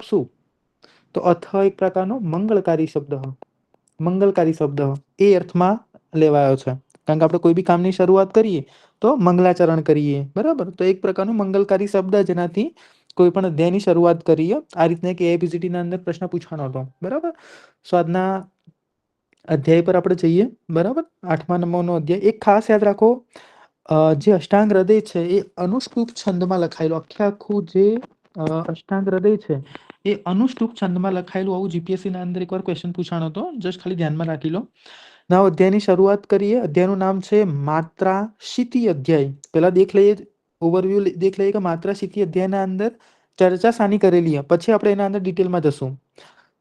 શું? તો અથ એક પ્રકારનો મંગળકારી શબ્દ, મંગલકારી શબ્દ એ અર્થમાં લેવાયો છે. કારણ કે આપણે કોઈ બી કામની શરૂઆત કરીએ તો મંગલાચરણ કરીએ, બરાબર? તો એક પ્રકારનો મંગલકારી શબ્દ જેનાથી કોઈ પણ અધ્યાયની શરૂઆત કરીએ. આ રીતના એક એઆઈપીસીટી ના અંદર પ્રશ્ન પૂછવાનો હતો, બરાબર? સો આજના અધ્યાય પર આપણે જઈએ, બરાબર? 8મા નંબરનો અધ્યાય. એક ખાસ યાદ રાખો, જે અષ્ટાંગ હૃદય છે એ અનુષ્ટુપ છંદમાં લખાયેલું, આખું જે અષ્ટાંગ હૃદય છે એ અનુષ્ટુપ છંદમાં લખાયેલું. આવું જીપીએસસી ના અંદર એકવાર ક્વેશ્ચન પૂછાણો હતો, જસ્ટ ખાલી ધ્યાનમાં રાખી લો. ના અધ્યાયની શરૂઆત કરીએ. અધ્યાયનું નામ છે માત્રા શીતિ અધ્યાય. પહેલા દેખ લઈએ, ઓવરવ્યુ દેખ લઈએ કે માત્રા શીતિ અધ્યાયના અંદર ચર્ચા શાની કરેલી છે, પછી આપણે એના અંદર ડિટેલમાં જશું.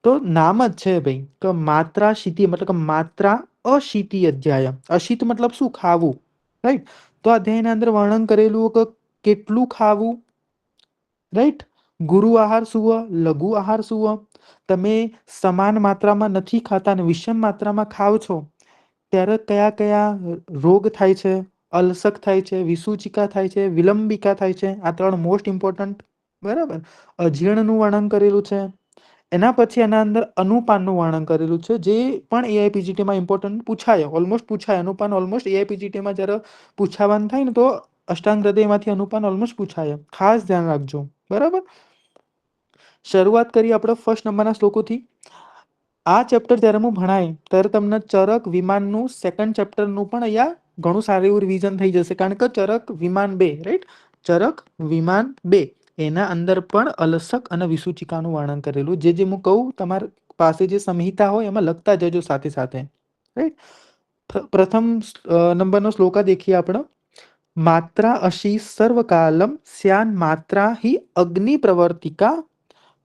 તો નામ જ છે ભાઈ કે માત્રા શીતિ, મતલબ કે માત્રા અશીતિ અધ્યાય. અશીત મતલબ શું? ખાવું, રાઈટ? તો અધ્યાયના અંદર વર્ણન કરેલું કે કેટલું ખાવું, રાઈટ? ગુરુ આહાર શું, લઘુ આહાર શું. તમે સમાન માત્રામાં નથી ખાતા અને વિષમ માત્રામાં ખાવ છો ત્યારે કયા કયા રોગ થાય છે? અલ્સક થાય છે, વિસૂચિકા થાય છે, વિલંબિકા થાય છે. આ 3 મોસ્ટ ઇમ્પોર્ટન્ટ, બરાબર? અજીર્ણનું વર્ણન કરેલું છે. એના પછી એના અંદર અનુપાનનું વર્ણન કરેલું છે, જે પણ એઆઈપીજીટીમાં ઇમ્પોર્ટન્ટ પૂછાય, ઓલમોસ્ટ પૂછાય. અનુપાન ઓલમોસ્ટ એઆઈપીજીટીમાં જ્યારે પૂછાવાનું થાય ને તો અષ્ટાંગ હૃદયમાંથી અનુપાન ઓલમોસ્ટ પૂછાય. ખાસ ધ્યાન રાખજો, બરાબર? શરૂઆત કરીએ આપણે ફર્સ્ટ નંબરના શ્લોકોથી. આ ચેપ્ટર જ્યારે હું ભણાય ત્યારે તમને ચરક વિમાનનું સેકન્ડ ચેપ્ટરનું પણ અહીંયા ઘણું સારું એવું રિવિઝન થઈ જશે. કારણ કે ચરક વિમાન 2, રાઈટ? ચરક વિમાન 2 એના અંદર પણ અલસક અને વિસૂચિકાનું વર્ણન કરેલું. જે હું કહું, તમારી પાસે જે સંહિતા હોય એમાં લખતા જજો સાથે સાથે, રાઈટ? પ્રથમ નંબરનો શ્લોકા દેખીએ આપણે. માત્રા અશી સર્વકાલમ સ્યાન માત્રા હિ અગ્નિ પ્રવર્તિકા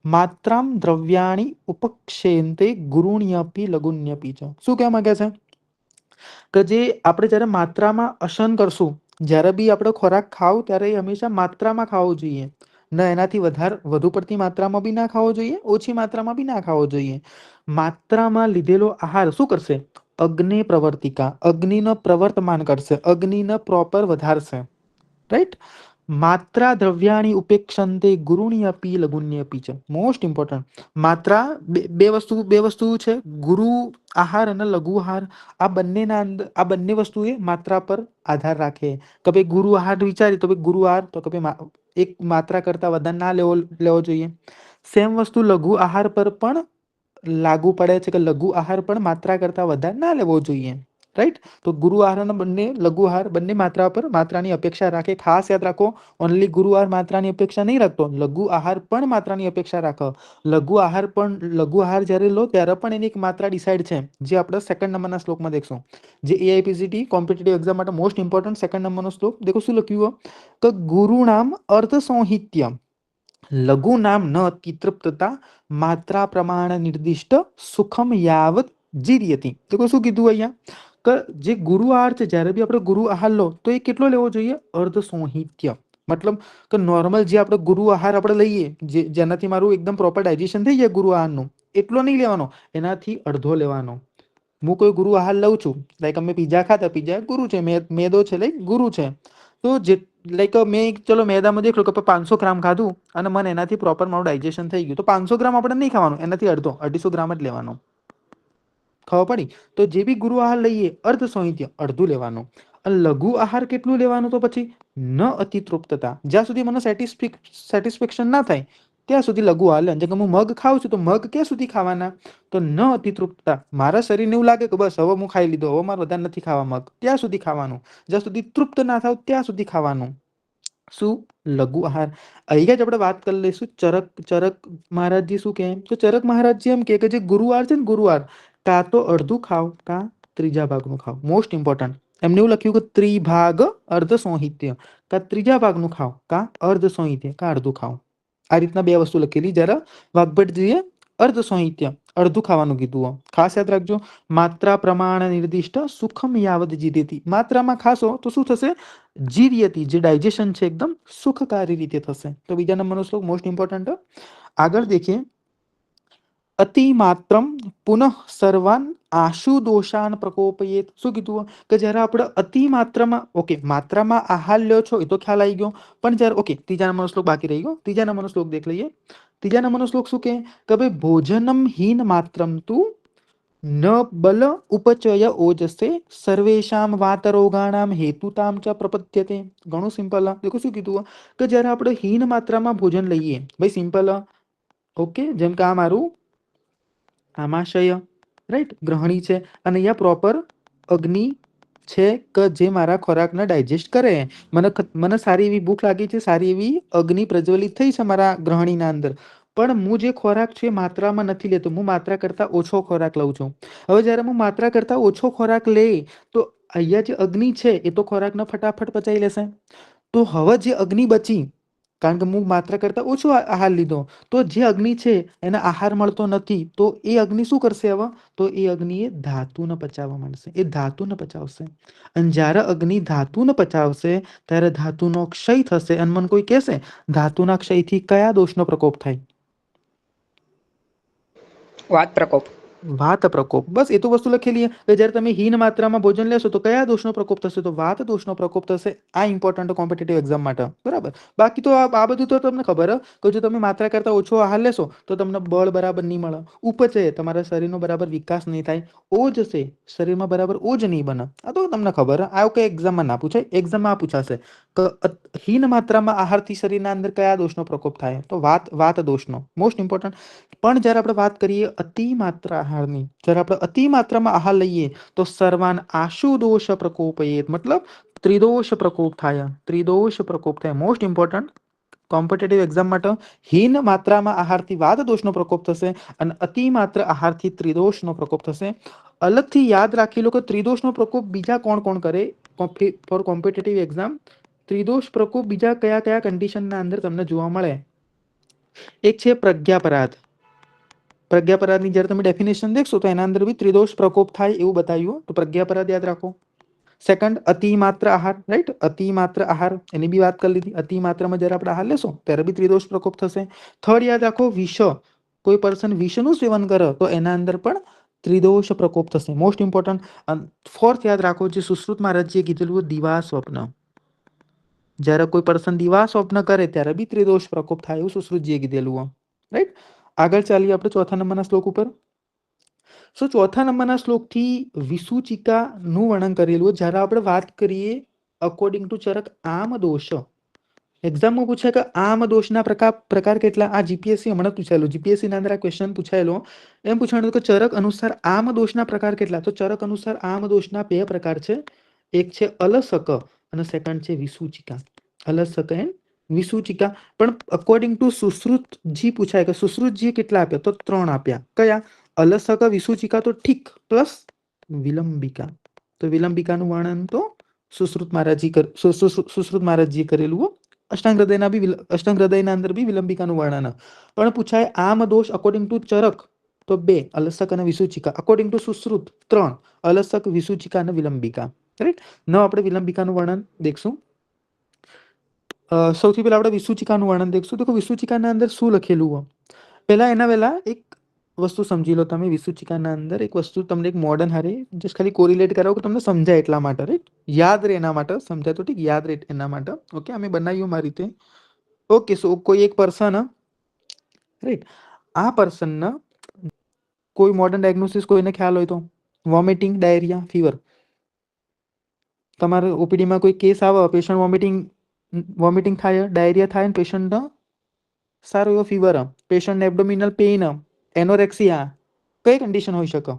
માત્રામ દ્રવ્યાણી ઉપક્ષેન્તે ગુરુણ્યપી લઘુન્યપી ચ. શું કહેવા માંગે છે? કે જે આપણે જ્યારે માત્રામાં અશન કરશું, જ્યારે બી આપણે ખોરાક ખાવ ત્યારે હંમેશા માત્રામાં ખાવો જોઈએ. ન એનાથી વધુ પડતી માત્રામાં બી ના ખાવો જોઈએ, ઓછી માત્રામાં બી ના ખાવો જોઈએ. માત્રામાં લીધેલો આહાર શું કરશે? અગ્નિ પ્રવર્તિકા, અગ્નિનો પ્રવર્તમાન કરશે, અગ્નિને પ્રોપર વધારશે, રાઈટ? માત્રા દ્રવ્યાણી ઉપેક્ષંતે ગુરુણી અપી લઘુન્ય અપી છે. Most important. માત્રા બે વસ્તુ છે, ગુરુ આહાર અને લઘુ આહાર. આ બંનેના અંદર આ બંને વસ્તુ એ માત્રા પર આધાર રાખે. કે ભાઈ ગુરુ આહાર વિચારી તો ભાઈ ગુરુ આહાર તો કે ભાઈ એક માત્રા કરતા વધારે ના લેવો જોઈએ. સેમ વસ્તુ લઘુ આહાર પર પણ લાગુ પડે છે કે લઘુ આહાર પણ માત્રા કરતા વધારે ના લેવો જોઈએ, રાઈટ? તો ગુરુ આહાર અને બંને લઘુ આહાર બંને માત્રા પર માત્રાની અપેક્ષા રાખે. ખાસ યાદ રાખો, ઓનલી ગુરુ આહાર માત્રાની અપેક્ષા નહીં રાખતો, લઘુ આહાર પણ માત્રાની અપેક્ષા રાખો. લઘુ આહાર જ્યારે લો ત્યારે પણ એની એક માત્રા ડિસાઇડ છે, જે આપણે સેકન્ડ નંબરના શ્લોકમાં દેખશું. જે એઆઈપીસીટી કોમ્પિટિટિવ એક્ઝામ માટે મોસ્ટ ઇમ્પોર્ટન્ટ સેકન્ડ નંબરનો શ્લોક દેખો. શું લખ્યું? તો ગુરુનામ અર્ધ સંહિત્ય લઘુ નામ ન અતિતૃપ્તતા માત્રા પ્રમાણ નિર્દિષ્ટ સુખમ યાવત જીર્યતિ. તો શું કીધું અહીંયા? કે જે ગુરુ આહાર છે, જ્યારે બી આપણે ગુરુ આહાર લો તો એ કેટલો લેવો જોઈએ? અર્ધ સંહિત્ય. મતલબ કે નોર્મલ જે આપણે ગુરુ આહાર આપણે લઈએ, જેનાથી મારું એકદમ પ્રોપર ડાયજેશન થઈ જાય ગુરુ આહારનું, એટલો નહીં લેવાનો, એનાથી અડધો લેવાનો. હું કોઈ ગુરુ આહાર લઉં છું, લાઈક અમે પીઝા ખાતા, પીઝા ગુરુ છે, મેદો છે, લાઈક ગુરુ છે. તો જે લાઈક મેં ચલો મેદામાં દેખ લો કે 500 ગ્રામ ખાધું અને મને એનાથી પ્રોપર મારું ડાયજેશન થઈ ગયું, તો 500 ગ્રામ આપણે નહીં ખાવાનું, એનાથી 250 ગ્રામ જ લેવાનો. ખબર પડી? તો જે બી ગુરુ આહાર લઈએ અર્ધ સંહિત્ય અડધું લેવાનું. લઘુ આહાર કેટલું લેવાનું? તો પછી ન અતિતૃપ્તતા, જ્યાં સુધી મને સેટિસ્ફેક્શન ના થાય ત્યાં સુધી લઘુ આહાર લે. જેમ કે હું મગ ખાઉં છું તો મગ ક્યાં સુધી ખાવાના? તો ન અતિતૃપ્તતા, મારા શરીરને એવું લાગે કે બસ હવે હું ખાઈ લીધો, હવે મારે વધારે નથી ખાવા મગ, ત્યાં સુધી ખાવાનું. જ્યાં સુધી તૃપ્ત ના થાવ ત્યાં સુધી ખાવાનું. શું? લઘુ આહાર. અહીંયા જ આપણે વાત કરી લઈશું ચરક મહારાજજી શું કહે? તો ચરક મહારાજજી એમ કે જે ગુરુ આહાર છે ને, ગુરુ આહાર કાં તો અડધું ખાવ કાં ત્રીજા ભાગનું ખાવ. Most important. એમને એવું લખ્યું કે ત્રિભાગ અર્ધ સંહિત્ય, કાં ત્રીજા ભાગનું ખાવ કાં અર્ધ સંહિત્ય કાં અડધું ખાવ. આ રીતના બે વસ્તુ લખેલી. જરા વાઘભટજીએ અર્ધ સંહિત્ય અડધું ખાવાનું કીધું. ખાસ યાદ રાખજો. માત્રા પ્રમાણ નિર્દિષ્ટ સુખમ યાવત જીર્યતિ. માત્રામાં ખાશો તો શું થશે? જીર્યતિ, જે ડાયજેશન છે એકદમ સુખકારી રીતે થશે. તો બીજા નંબરનો શ્લોક મોસ્ટ ઇમ્પોર્ટન્ટ. આગળ દેખીએ. અતિ માત્રમ પુનઃ સર્વાન આશુ દોષાન પ્રકોપયેત. શું કીધું? કે જ્યારે આપણે અતિ માત્રામાં, ઓકે, માત્રામાં આહાર લ્યો છો એ તો ખ્યાલ આવી ગયો, પણ જ્યારે, ઓકે, ત્રીજા નંબરનો શ્લોક બાકી રહી ગયો. ત્રીજા નંબરનો શ્લોક દેખ લઈએ. ત્રીજા નંબરનો શ્લોક શું કે ભાઈ ભોજનમ હીન માત્રમ તું ન બલ ઉપચય ઓજસે સર્વેશામ વાતરોગાણામ હેતુતામ ચ પ્રપદ્યતે. ઘણું સિમ્પલ. દેખો શું કીધું કે જ્યારે આપણે હીન માત્રામાં ભોજન લઈએ, ભાઈ સિમ્પલ. ઓકે, જેમ કે આ મારું આમાશય, રાઈટ, ગ્રહણી છે, અને અહીંયા પ્રોપર અગ્નિ છે કે જે મારા ખોરાકને ડાયજેસ્ટ કરે. મને સારી એવી ભૂખ લાગી છે, સારી એવી અગ્નિ પ્રજ્વલિત થઈ છે મારા ગ્રહણીના અંદર, પણ હું જે ખોરાક છે માત્રામાં નથી લેતો, હું માત્રા કરતા ઓછો ખોરાક લઉં છું. હવે જ્યારે હું માત્રા કરતા ઓછો ખોરાક લે તો અહીંયા જે અગ્નિ છે એ તો ખોરાકને ફટાફટ પચાવી લેશે. તો હવે જે અગ્નિ બચી, કારણ કે હું માત્રા કરતા ઓછો આહાર લીધો, તો જે અગ્નિ છે એને આહાર મળતો નથી, તો એ અગ્નિ શું કરશે હવે? તો એ અગ્નિ એ ધાતુને પચાવવા માંડશે, એ ધાતુને પચાવશે. અને જ્યારે અગ્નિ ધાતુને પચાવશે ત્યારે ધાતુનો ક્ષય થશે. અને મને કોઈ કહેશે ધાતુના ક્ષયથી કયા દોષનો પ્રકોપ થાય? વાત પ્રકોપ. વાત પ્રકોપ. બસ એ તો વસ્તુ લખેલી કે જ્યારે તમે હીન માત્રામાં ભોજન લેશો તો કયા દોષનો પ્રકોપ થશે? તો વાત દોષનો પ્રકોપ થશે. આ ઇમ્પોર્ટન્ટ કોમ્પિટિટિવ એક્ઝામ માટે, બરાબર. બાકી તો આ બધું તો તમને ખબર કે જો તમે માત્રા કરતા ઓછો આહાર લેશો તો તમને બળ બરાબર નહીં મળે, ઉપચે તમારા શરીરનો બરાબર વિકાસ નહીં થાય, ઓજ છે શરીરમાં બરાબર ઓજ નહીં બને. આ તો તમને ખબર. આ કઈ એક્ઝામમાં ના પૂછાય, એક્ઝામમાં આ પૂછાશે કે હીન માત્રામાં આહારથી શરીરના અંદર કયા દોષનો પ્રકોપ થાય? તો વાત દોષનો, મોસ્ટ ઇમ્પોર્ટન્ટ. પણ જ્યારે આપણે વાત કરીએ અતિ માત્રા આહારની, જ્યારે આપણે અતિ માત્રામાં આહાર લઈએ તો સર્વાન આશુ દોષ પ્રકોપયેત, મતલબ ત્રિદોષ પ્રકોપ થાય. ત્રિદોષ પ્રકોપ થાય, મોસ્ટ ઇમ્પોર્ટન્ટ કોમ્પિટિટિવ એક્ઝામ માટે. હીન માત્રામાં આહારથી વાત દોષનો પ્રકોપ થશે અને અતિ માત્ર આહારથી ત્રિદોષનો પ્રકોપ થશે. અલગથી યાદ રાખી લો કે ત્રિદોષનો પ્રકોપ બીજા કોણ કોણ કરે ફોર કોમ્પિટિટિવ એક્ઝામ. ત્રિદોષ પ્રકોપ બીજા કયા કયા કન્ડિશનના અંદર તમને જોવા મળે? એક છે પ્રજ્ઞાપરાધ. પ્રજ્ઞાપરાધની જ્યારે તમે ડેફિનેશન દેખશો તો એના અંદર બી ત્રિદોષ પ્રકોપ થાય એવું બતાવ્યું. તો પ્રજ્ઞાપરાધ યાદ રાખો. સેકન્ડ અતિમાત્ર આહાર, રાઈટ, અતિમાત્ર આહાર એની બી વાત કરી લીધી. અતિમાત્રામાં જ્યારે આપણે આહાર લેશો ત્યારે બી ત્રિદોષ પ્રકોપ થશે. થર્ડ યાદ રાખો વિષ. કોઈ પર્સન વિષનું સેવન કરે તો એના અંદર પણ ત્રિદોષ પ્રકોપ થશે, મોસ્ટ ઇમ્પોર્ટન્ટ. ફોર્થ યાદ રાખો જે સુશ્રુત મહારાજજીએ કીધેલું દિવા સ્વપ્ન. જ્યારે કોઈ પર્સન દિવા સ્વપ્ન કરે ત્યારે બી ત્રિદોષ પ્રકોપ થાય એવું સુશ્રુતજીએ કીધેલું, રાઈટ. આગળ ચાલીએ આપણે ચોથા નંબરના શ્લોક ઉપર. ચોથા નંબરના શ્લોકથી વિસૂચિકાનું વર્ણન કરેલું. જ્યારે આપણે વાત કરીએ અકોર્ડિંગ ટુ ચરક આમ દોષ, એક્ઝામમાં પૂછે કે આમ દોષના પ્રકાર કેટલા? આ જીપીએસસી હમણાં પૂછાયેલું, જીપીએસસી ના અંદર આ ક્વેશ્ચન પૂછાયેલો. એમ પૂછવાનું કે ચરક અનુસાર આમ દોષના પ્રકાર કેટલા? તો ચરક અનુસાર આમ દોષના બે પ્રકાર છે. એક છે અલસક અને સેકન્ડ છે વિસૂચિકા. અલસક એન્ડ વિસૂચિકા. પણ અકોર્ડિંગ ટુ સુશ્રુતજી પૂછાય કે સુશ્રુતજી કેટલા આપ્યા? તો 3 આપ્યા. કયા? અલસક, વિસૂચિકા તો ઠીક, પ્લસ વિલંબિકા. તો વિલંબિકાનું વર્ણન તો સુશ્રુત મહારાજજી કરેલું. અષ્ટાંગ હૃદયના અંદર બી વિલંબિકાનું વર્ણન. પણ પૂછાય આમ દોષ અકોર્ડિંગ ટુ ચરક તો 2, અલસક અને વિસૂચિકા. અકોર્ડિંગ ટુ સુશ્રુત 3, અલસક, વિસૂચિકા અને વિલંબિકા, રાઈટ. હવે આપણે વિલંબિકાનું વર્ણન દેખશું. સૌથી પહેલા આપણે વિસૂચિકાનું વર્ણન દેખશું. તો વિસૂચિકાના અંદર શું લખેલું હોય? પહેલા એક વસ્તુ સમજી લો તમે. વિસૂચિકાના અંદર એક વસ્તુ તમને એક મોડર્ન હારે જસ્ટ ખાલી કોરિલેટ કરાવો કે તમને સમજાય એટલા માટે, રાઈટ. યાદ રહે એના માટે, સમજાય તો ઠીક, યાદ રહે એના માટે. ઓકે, અમે બનાવ્યું મારી રીતે. ઓકે, સો કોઈ એક પર્સન, રાઈટ, આ પર્સનના કોઈ મોડર્ન ડાયગ્નોસિસ કોઈને ખ્યાલ હોય તો વોમિટિંગ, ડાયરિયા, ફીવર. તમારે ઓપીડીમાં કોઈ કેસ આવે, પેશન્ટ વોમિટિંગ થાય, ડાયરિયા થાય, પેશન્ટનો સારો એવો ફીવર, પેશન્ટ એબ્ડોમિનલ પેઇન, એનોરેક્સિયા, કઈ કન્ડિશન હોઈ શકે?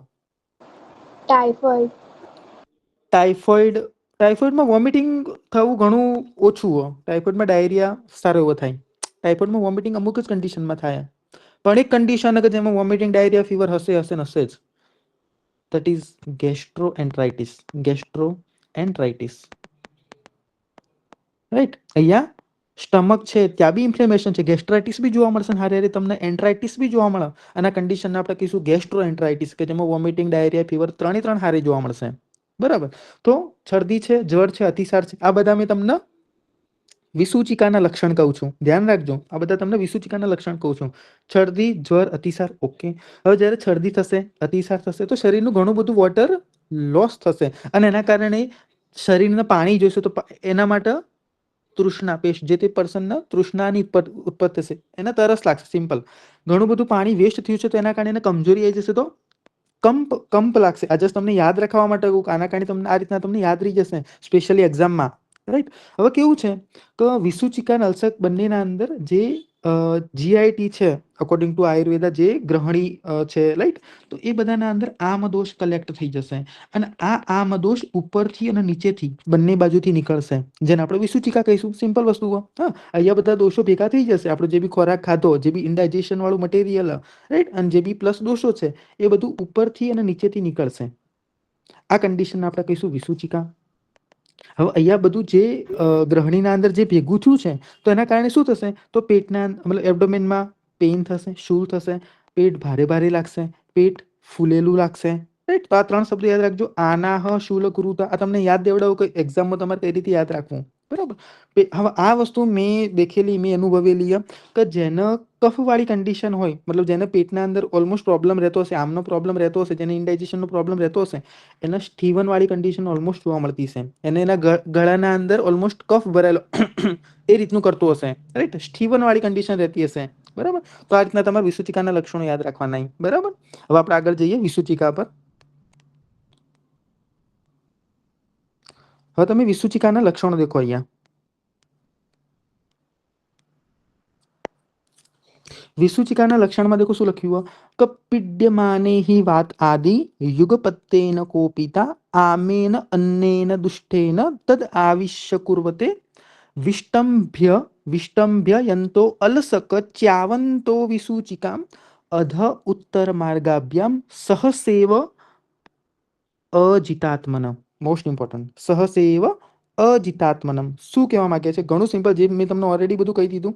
ટાઇફોઇડમાં વોમિટિંગ થવું ઘણું ઓછું હોય. ટાઇફોઇડમાં ડાયરિયા સારો એવો થાય. ટાઇફોઇડમાં વોમિટિંગ અમુક જ કન્ડિશનમાં થાય. પણ એક કન્ડિશન કે જેમાં વોમિટિંગ, ડાયરિયા, ફીવર હશે જ. That is gastroenteritis. રાઈટ. અહીંયા સ્ટમક છે ત્યાં બી ઇન્ફ્લેમેશન છે, ગેસ્ટ્રાઇટિસ બી જોવા મળશે, હારે તમને એન્ટ્રાઇટિસ બી જોવા મળે. અને કન્ડિશનને આપણે કહીશું ગેસ્ટ્રોએન્ટરાઇટિસ, કે જેમાં વોમિટિંગ, ડાયરિયા, ફીવર 3 હારે જોવા મળશે, બરાબર. તો શરદી છે, જળ છે, અતિસાર છે, આ બધા મેં તમને વિસૂચિકાના લક્ષણ કહું છું. ધ્યાન રાખજો, આ બધા તમને વિસૂચિકાના લક્ષણ કહું છું. શરદી, જ્વર, અતિસાર. ઓકે. હવે જ્યારે શરદી થશે, અતિસાર થશે તો શરીરનું ઘણું બધું વોટર લોસ થશે અને એના કારણે શરીરને પાણી જોઈશે. તો એના માટે તૃષ્ણા પેશ, જે તે પર્સનના તૃષ્ણાની ઉત્પત્તિ થશે, એને તરસ લાગશે, સિમ્પલ. ઘણું બધું પાણી વેસ્ટ થયું છે તો એના કારણે એને કમજોરી આવી જશે, તો કંપ લાગશે. આ જસ્ટ તમને યાદ રાખવા માટે આના કારણે તમને આ રીતના તમને યાદ રહી જશે, સ્પેશિયલી એક્ઝામમાં. રાઈટ. હવે કેવું છે કે વિસુચિકા અને અલ્સર બંનેના અંદર જે જીઆઈટી છે, અકોર્ડિંગ ટુ આયુર્વેદા, જે ગ્રહણી છે, રાઈટ, તો એ બધાના અંદર આમદોષ કલેક્ટ થઈ જશે, અને આ આમદોષ ઉપરથી અને નીચેથી બંને બાજુથી નીકળશે, જેને આપણે વિસુચિકા કહીશું. સિમ્પલ વસ્તુ. હા, અહીંયા બધા દોષો ભેગા થઈ જશે, આપણો જે બી ખોરાક ખાધો, જે બી ઇન્ડાઇજેશન વાળું મટીરિયલ, રાઈટ, અને જે બી પ્લસ દોષો છે એ બધું ઉપરથી અને નીચેથી નીકળશે. આ કન્ડિશન આપણે કહીશું વિસુચિકા. હવે અહીંયા બધું જે ગ્રહણીના અંદર જે ભેગું થયું છે, તો એના કારણે શું થશે, તો પેટના મતલબ એબ્ડોમેનમાં પેઇન થશે, શૂલ થશે, પેટ ભારે ભારે લાગશે, પેટ ફૂલેલું લાગશે, રાઈટ. તો આ 3 શબ્દો યાદ રાખજો. આનાહ શૂલ કૃતા. આ તમને યાદ દેવડાવું કે એક્ઝામમાં તમારે કઈ રીતે યાદ રાખવું, બરાબર. હવે આ વસ્તુ મેં દેખેલી, મેં અનુભવેલી કે જેને કફવાળી કન્ડિશન હોય, મતલબ જેને પેટના અંદર ઓલમોસ્ટ પ્રોબ્લેમ રહેતો હશે, આમનો પ્રોબ્લેમ રહેતો હશે, જેને ઇન્ડાઇજેશનનો પ્રોબ્લેમ રહેતો હશે, એને સ્ટીવન વાળી કન્ડિશન ઓલમોસ્ટ જોવા મળતી છે. એને એના ગળાના અંદર ઓલમોસ્ટ કફ ભરેલો એ રીતનું કરતું હશે, રાઈટ. સ્ટીવન વાળી કન્ડિશન રહેતી હશે, બરાબર. તો આ રીતના તમારે વિસુચિકાના લક્ષણો યાદ રાખવાના, બરાબર. હવે આપણે આગળ જઈએ વિસુચિકા પર. હવે તમે વિસુચિકાના લક્ષણો દેખો અહીંયા. વિસુચિકાના લક્ષણમાં દેખો શું લખ્યું, કપિડ્યમાને હિ વાત આદિ યુગપત્તેન કોપિતા આમેન અન્નેન દુષ્ટેન તદ આવિશ્ય કુર્વતે વિષ્ટંભ્ય યંતો અલસક ચ્યાવંતો વિસૂચિકામ અધ ઉત્તર માર્ગાભ્યામ સહસેવ અજિતાત્મન. Most important, સહસેવ અજિતાત્મનમ. શું કહેવા માંગે છે? ઘણું સિમ્પલ, જે મેં તમને ઓલરેડી બધું કહી દીધું.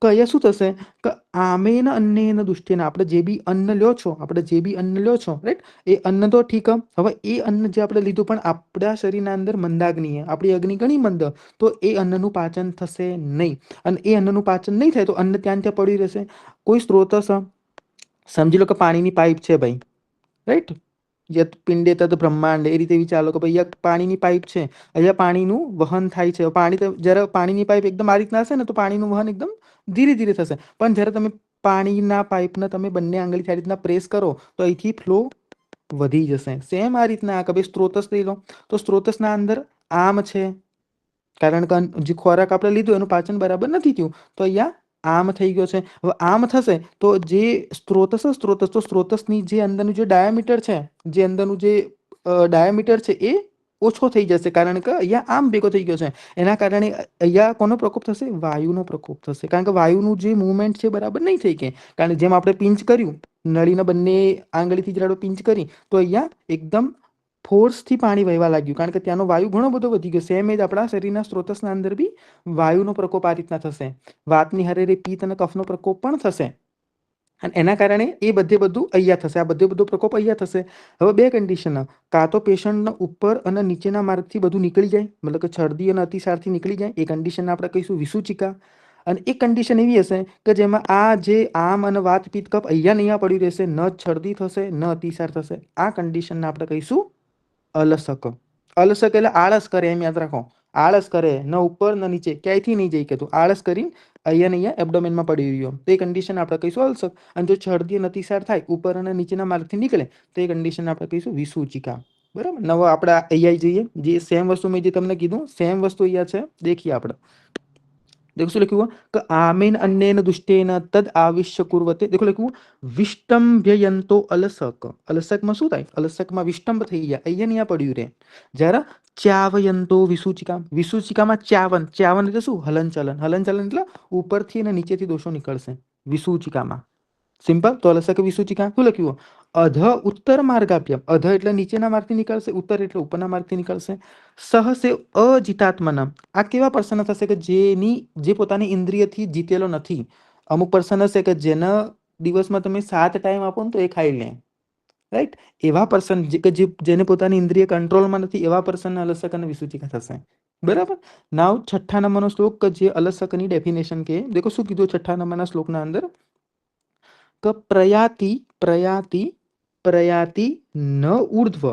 કે અહીંયા શું થશે કે આમેન અન્નેન દુષ્ટેન, આપણે જે બી અન્ન લ્યો છો, આપણે જે બી અન્ન લ્યો છો, રાઈટ, એ અન્ન તો ઠીક. હવે એ અન્ન જે આપણે લીધું, પણ આપણા શરીરના અંદર મંદાગ્નિ, આપણી અગ્નિ ઘણી મંદ, તો એ અન્નનું પાચન થશે નહીં. અને એ અન્નનું પાચન નહીં થાય તો અન્ન ત્યાં ત્યાં પડી રહેશે. કોઈ સ્ત્રોત સમજી લો કે પાણીની પાઇપ છે ભાઈ, રાઈટ, યત પિંડે તદ બ્રહ્માંડ, એ રીતે વિચારો કે ભાઈ આ પાણીની પાઇપ છે, અહીંયા પાણીનું વહન થાય છે. પાણી જ્યારે પાણીની પાઇપ એકદમ આ રીતના હશે ને, તો પાણીનું વહન એકદમ ધીરે ધીરે થશે. પણ જ્યારે તમે પાણીના પાઇપને તમે બંને આંગળીથી આ રીતના પ્રેસ કરો, તો અહીંથી ફ્લો વધી જશે. સેમ આ રીતના કે ભાઈ સ્ત્રોતસ લઈ લો, તો સ્ત્રોતસના અંદર આમ છે, કારણ કે જે ખોરાક આપણે લીધું એનું પાચન બરાબર નથી થયું, તો અહીંયા આમ થઈ ગયો છે. હવે આમ થશે તો જે સ્ત્રોતસ તો સ્ત્રોતસની જે અંદરનું જે ડાયામીટર છે, જે અંદરનું જે ડાયામીટર છે એ ઓછો થઈ જશે, કારણ કે અહીંયા આમ ભેગો થઈ ગયો છે. એના કારણે અહીંયા કોનો પ્રકોપ થશે? વાયુનો પ્રકોપ થશે, કારણ કે વાયુનું જે મુવમેન્ટ છે બરાબર નહીં થઈ કે, કારણ જેમ આપણે પિંચ કર્યું, નળીના બંને આંગળીથી જ્યારે પિંચ કરી, તો અહીંયા એકદમ ફોર્સથી પાણી વહેવા લાગ્યું, કારણ કે ત્યાંનો વાયુ ઘણો બધો વધી ગયો. સેમ એ જ આપણા શરીરના સ્ત્રોતસના અંદર બી વાયુનો પ્રકોપ આ રીતના થશે. વાતની હારે પિત્ત અને કફનો પ્રકોપ પણ થશે, અને એના કારણે એ બધું અહીંયા થશે, આ બધો પ્રકોપ અહીંયા થશે. હવે બે કન્ડિશન, કાં તો પેશન્ટના ઉપર અને નીચેના માર્ગથી બધું નીકળી જાય, મતલબ કે છર્દી અને અતિસારથી નીકળી જાય, એ કન્ડિશન આપણે કહીશું વિસુચિકા. અને એક કન્ડિશન એવી હશે કે જેમાં આ જે આમ અને વાત પિત્ત કફ અહીંયા પડી રહેશે, ન છર્દી થશે ન અતિસાર થશે. આ કન્ડિશનને આપણે કહીશું અલસક. અલસક એટલે આળસ કરે, એમ યાદ રાખો. આળસ કરે, ન ઉપર ન નીચે, ક્યાંયથી નહીં જઈ કે તું આળસ કરીને અહીંયા એબ્ડોમેનમાં પડી રહ્યો, તો એ કન્ડિશન આપણે કહીશું અલસક. અને જો છર્દી અને અતિસાર થાય, ઉપર અને નીચેના માર્ગથી નીકળે, તો એ કન્ડિશન આપણે કહીશું વિસૂચિકા. બરાબર. નવો આપણે અહીંયા જઈએ, જે સેમ વસ્તુ મેં જે તમને કીધું, સેમ વસ્તુ અહીંયા છે, દેખીએ આપણે. देखो શું લખ્યું કે આમેન અન્નેન દુષ્ટેન તદ આવિશ્ય કુર્વતે. देखो લખ્યું વિષ્ટંભ્યયંતો અલસક. અલસકમાં શું થાય? અલસકમાં વિષ્ટંભ થઈ જાય, અહીંયા પડ્યું રે. જ્યારે ચ્યાવયંતો વિસૂચિકા, વિસૂચિકામાં ચ્યાવન, ચ્યાવન એટલે શું? હલનચલન. હલનચલન એટલે ઉપરથી અને નીચેથી દોષો નીકળશે વિસૂચિકામાં. સિમ્પલ. તો અલસક વિસૂચિકા શું લખ્યું? અધ ઉત્તર માર્ગાભ્યામ. અધ એટલે નીચેના માર્ગથી નીકળશે, ઉત્તર એટલે ઉપરના માર્ગથી નીકળશે. સહસે અજિતાત્મના. આ કેવા પર્સન થશે કે જે પોતાની ઇન્દ્રિયથી જીતેલો નથી. અમુક પર્સન હશે કે જેના દિવસમાં તમે 7 ટાઈમ આપો ને તો એ ખાઈ લે, રાઈટ. એવા પર્સન જેને પોતાની ઇન્દ્રિય કંટ્રોલમાં નથી, એવા પર્સનને અલસક અને વિસૂચિકા થશે. બરાબર. નાવ 6 નંબરનો શ્લોક કે જે અલસકની ડેફિનેશન કે દેખો શું કીધું 6 નંબરના શ્લોકના અંદર કે પ્રયાતિ પ્રયાતિ પ્રયાતિ ન ઊર્ધ્વ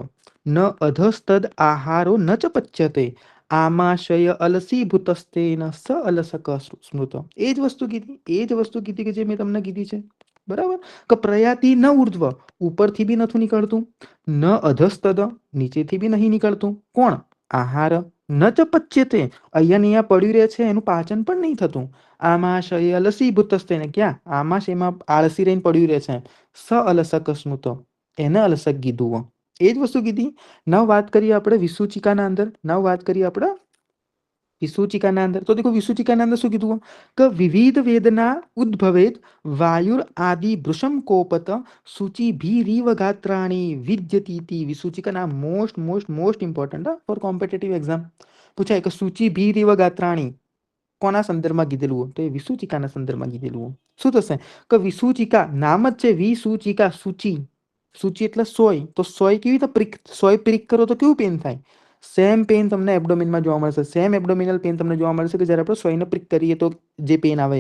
ન અધસ્તદ આહારો ન ચ પચ્યતે આમાશય અલસીભૂતસ્તેન સ અલસક સ્મૃત. એ જ વસ્તુ કીધી, એ જ વસ્તુ કીધી કે જે મેં તમને કીધી છે. બરાબર. કે પ્રયાતિ ન ઉર્ધ્વ, ઉપરથી બી નથી નીકળતું, ન અધસ્તદ, નીચેથી બી નહીં નીકળતું. કોણ? આહાર ન ચ પચ્યતે, અહીંયા ને અહીંયા પડ્યું રહે છે, એનું પાચન પણ નહીં થતું. આમાશય અલસીભૂતસ્તેન, ક્યાં આમાશયમાં આળસી રહીને પડ્યું રહે છે. સ અલસક સ્મૃત, એને અલસક કીધું. એ જ વસ્તુ કીધી. નવ વાત કરીએ આપણે વિસૂચિકાના અંદર, નવ વાત કરીએ આપણે વિસૂચિકાના અંદર. તો દેખો વિસૂચિકાના અંદર શું કીધું કે વિવિધ વેદના ઉદ્ભવેત વાયુર આદિ ભૃશમ કોપત સૂચિ ભીરીવ ગાત્રાણી વિદ્યતીતિ. વિસૂચિકાના most most most important for competitive exam પૂછાય કે સૂચિ ભીરીવ ગાત્રાણી કોના સંદર્ભમાં કીધેલું હોય? તો એ વિસૂચિકાના સંદર્ભમાં કીધેલું હોય. શું થશે કે વિસૂચિકા નામ જ છે વિસૂચિકા, સૂચિ, સૂચિ એટલે સોય. તો સોય કેવી રીતે પ્રિક, સોય પ્રિક કરો તો કેવું પેન થાય? સેમ પેન તમને એબડોમિનમાં જોવા મળશે. સેમ એબડોમિનલ પેન તમને જોવા મળશે કે જ્યારે આપણે સોયને પ્રિક કરીએ તો જે પેન આવે.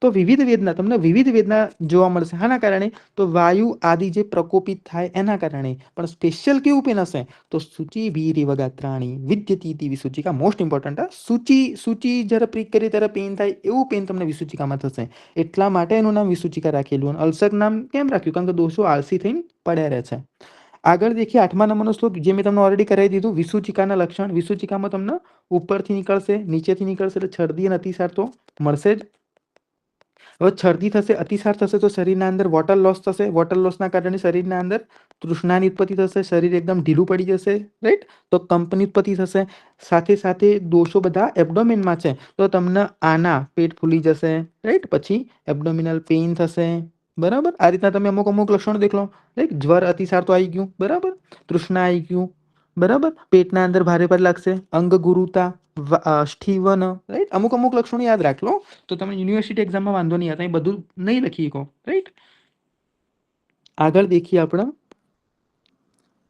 તો વિવિધ વેદના, તમને વિવિધ વેદના જોવા મળશે. હાના કારણે? તો વાયુ આદિ જે પ્રકોપિત થાય એના કારણે. પણ સ્પેશિયલ કેવું પેન હશે? તો સૂચિ ભીરીવ ગાત્રાણી વિદ્યતીતિ વિસૂચિકા. Most important. સૂચિ, સૂચિ જ્યારે પ્રિક કરીએ ત્યારે પેન થાય એવું પેન તમને વિસૂચિકામાં થશે. એટલા માટે એનું નામ વિસૂચિકા રાખેલું. અને અલ્સર નામ કેમ રાખ્યું? કારણ કે દોષો આળસી થઈને પડ્યા રહે છે. આગળ દેખીએ 8મા નંબરનો શ્લોક, જે મેં તમને ઓલરેડી કરાવી દીધું. વિસૂચિકાના લક્ષણ. વિસૂચિકામાં તમને ઉપરથી નીકળશે, નીચેથી નીકળશે, એટલે છર્દી અને અતિસાર તો મળશે જ. હવે છર્દી થશે, અતિસાર થશે તો શરીરના અંદર વોટર લોસ થશે. વોટર લોસના કારણે શરીરના અંદર તૃષ્ણાની ઉત્પત્તિ થશે, શરીર એકદમ ઢીલું પડી જશે. રાઈટ. તો કંપની ઉત્પત્તિ થશે. સાથે સાથે દોષો બધા એબડોમેનમાં છે તો તમને આના પેટ ફૂલી જશે. રાઈટ. પછી એબડોમિનલ પેઇન થશે. બરાબર. આ રીતના તમે અમુક અમુક લક્ષણો દેખ લો. રાઈટ. જ્વર અતિસાર તો આવી ગયું. બરાબર. તૃષ્ણા આવી ગયું. બરાબર. પેટના અંદર ભારે ભારે લાગશે, અંગ ગુરુતા, સ્ટીવન. રાઈટ. અમુક અમુક લક્ષણો યાદ રાખ લો તો તમે યુનિવર્સિટી એક્ઝામમાં વાંધો નહીં આવે. બધું નહીં લખી શકો. રાઈટ. આગળ દેખીએ આપણે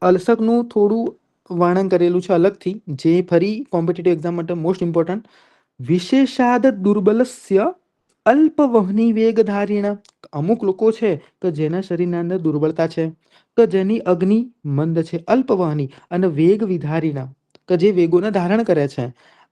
અલ્સરનું થોડું વર્ણન કરેલું છે અલગથી, જે ફરી કોમ્પિટિટિવ એક્ઝામ માટે મોસ્ટ ઇમ્પોર્ટન્ટ. વિશેષાદ દુર્બલસ્ય અલ્પવહની વેગધારીણ. અમુક લોકો છે કે જેના શરીરના અંદર દુર્બળતા છે, કે જેની અગ્નિ મંદ છે, અલ્પવહની અને વેગ વિધારીણ, કે જે વેગોને ધારણ કરે છે.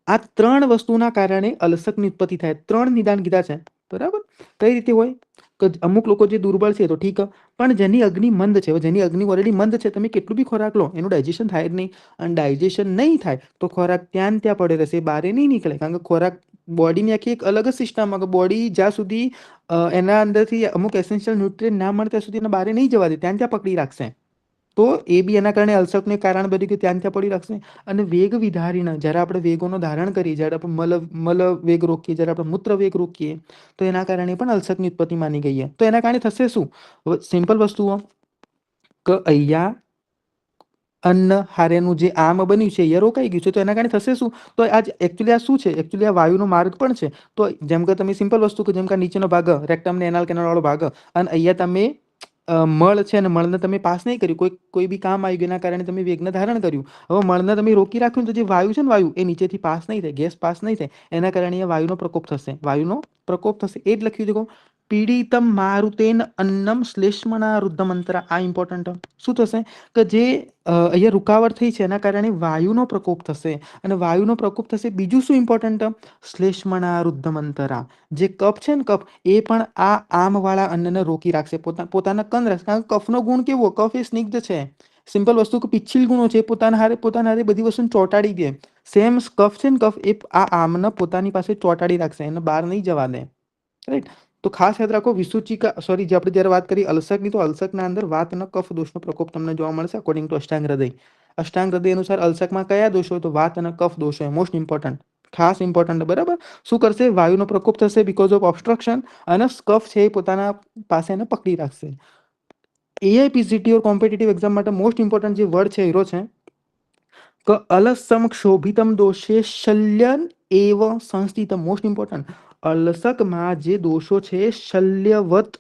આ ત્રણ વસ્તુના કારણે અલ્સરની ઉત્પત્તિ થાય. ત્રણ નિદાન કીધા છે. બરાબર. કઈ રીતે હોય? કે અમુક લોકો જે દુર્બળ છે તો ઠીક, પણ જેની અગ્નિ મંદ છે, જેની અગ્નિ ઓલરેડી મંદ છે, તમે કેટલું બી ખોરાક લો એનું ડાયજેશન થાય જ નહીં. અને ડાયજેશન નહીં થાય તો ખોરાક ત્યાં ને ત્યાં પડે રહેશે, બહાર નહીં નીકળે. કારણ કે ખોરાક બોડીની આખી એક અલગ જ સિસ્ટમ. બોડી જ્યાં સુધી એના અંદરથી અમુક એસેન્શિયલ ન્યુટ્રિયન્ટ ના મળે ત્યાં સુધી એને બહાર નહીં જવા દે, ત્યાં ત્યાં પકડી રાખશે. તો એ બી એના કારણે અલ્સરનું કારણ બન્યું કે ત્યાં ત્યાં પડી રાખશે. અને વેગ વિધારીને, જ્યારે આપણે વેગોનું ધારણ કરીએ, જ્યારે આપણે મલ વેગ રોકીએ, જ્યારે આપણે મૂત્ર વેગ રોકીએ, તો એના કારણે પણ અલ્સરની ઉત્પત્તિ માની ગઈ છે. તો એના કારણે થશે શું? હવે સિમ્પલ વસ્તુઓ કે અહીંયા અન્ન હારેનું જે આમ બન્યું છે એ રોકાઈ ગયું છે, તો એના કારણે થશે શું? તો એકચ્યુઅલી આ શું છે? એકચ્યુઅલી આ વાયુનો માર્ગ પણ છે. તો જેમ કે તમે સિમ્પલ વસ્તુ કે જેમ કે નીચેનો ભાગ રેક્ટમ ને એનાલ કેનાલ વાળો ભાગ, અને અહીંયા તમે મળ છે અને મળને તમે પાસ નહીં કર્યું, કોઈ બી કામ આવી ગયું એના કારણે તમે વેગને ધારણ કર્યું. હવે મળને તમે રોકી રાખ્યું તો જે વાયુ છે ને, વાયુ એ નીચેથી પાસ નહીં થાય, ગેસ પાસ નહીં થાય, એના કારણે વાયુનો પ્રકોપ થશે. વાયુનો પ્રકોપ થશે. એ જ લખ્યું દેખો, પીડિતમ મારુતેન અન્નમ શ્લેષ્મણા રુદ્ધમંતરા. આ ઇમ્પોર્ટન્ટ. શું થશે કે જે અહીંયા રૂકાવટ થઈ છે એના કારણે વાયુનો પ્રકોપ થશે. અને વાયુનો પ્રકોપ થશે. બીજું શું ઇમ્પોર્ટન્ટ? શ્લેષ્મણા રુદ્ધમંતરા. જે કફ છે ને, કફ, એ પણ આ આમવાળા અન્નને રોકી રાખશે, પોતાના કંદ રાખશે. કારણ કે કફનો ગુણ કેવો? કફ એ સ્નિગ્ધ છે. સિમ્પલ વસ્તુ કે પિચ્છિલ ગુણો છે, પોતાના હારે બધી વસ્તુને ચોંટાડી દે. સેમ કફ છે ને, કફ એ આ આમને પોતાની પાસે ચોંટાડી રાખશે, એને બહાર નહીં જવા દે. રાઈટ. તો ખાસ યાદ રાખો, વિસૂચિકા, સોરી, જે આપણે જ્યારે વાત કરી અલ્સરની, તો અલ્સરના અંદર વાત અને કફ દોષનો પ્રકોપ તમને જોવા મળશે અકોર્ડિંગ ટુ અષ્ટાંગ હૃદય. અષ્ટાંગ હૃદય અનુસાર અલ્સરમાં કયા દોષો હોય? તો વાત અને કફ દોષ હોય. મોસ્ટ ઇમ્પોર્ટન્ટ, ખાસ ઇમ્પોર્ટન્ટ. બરાબર. શું કરશે? વાયુનો પ્રકોપ થશે બીકોઝ ઓફ ઓબ્સ્ટ્રક્શન, અને કફ છે એ પોતાના પાસે એને પકડી રાખશે. એઆઈપીસીટી ઓર કોમ્પિટિટિવ એક્ઝામ માટે મોસ્ટ ઇમ્પોર્ટન્ટ જે વર્ડ છે હીરો છે કે અલસમ ક્ષોભિતમ દોષે શલ્યન એવ સંસ્થિત. Most important. અલસકમાં જે દોષો છે શલ્યવત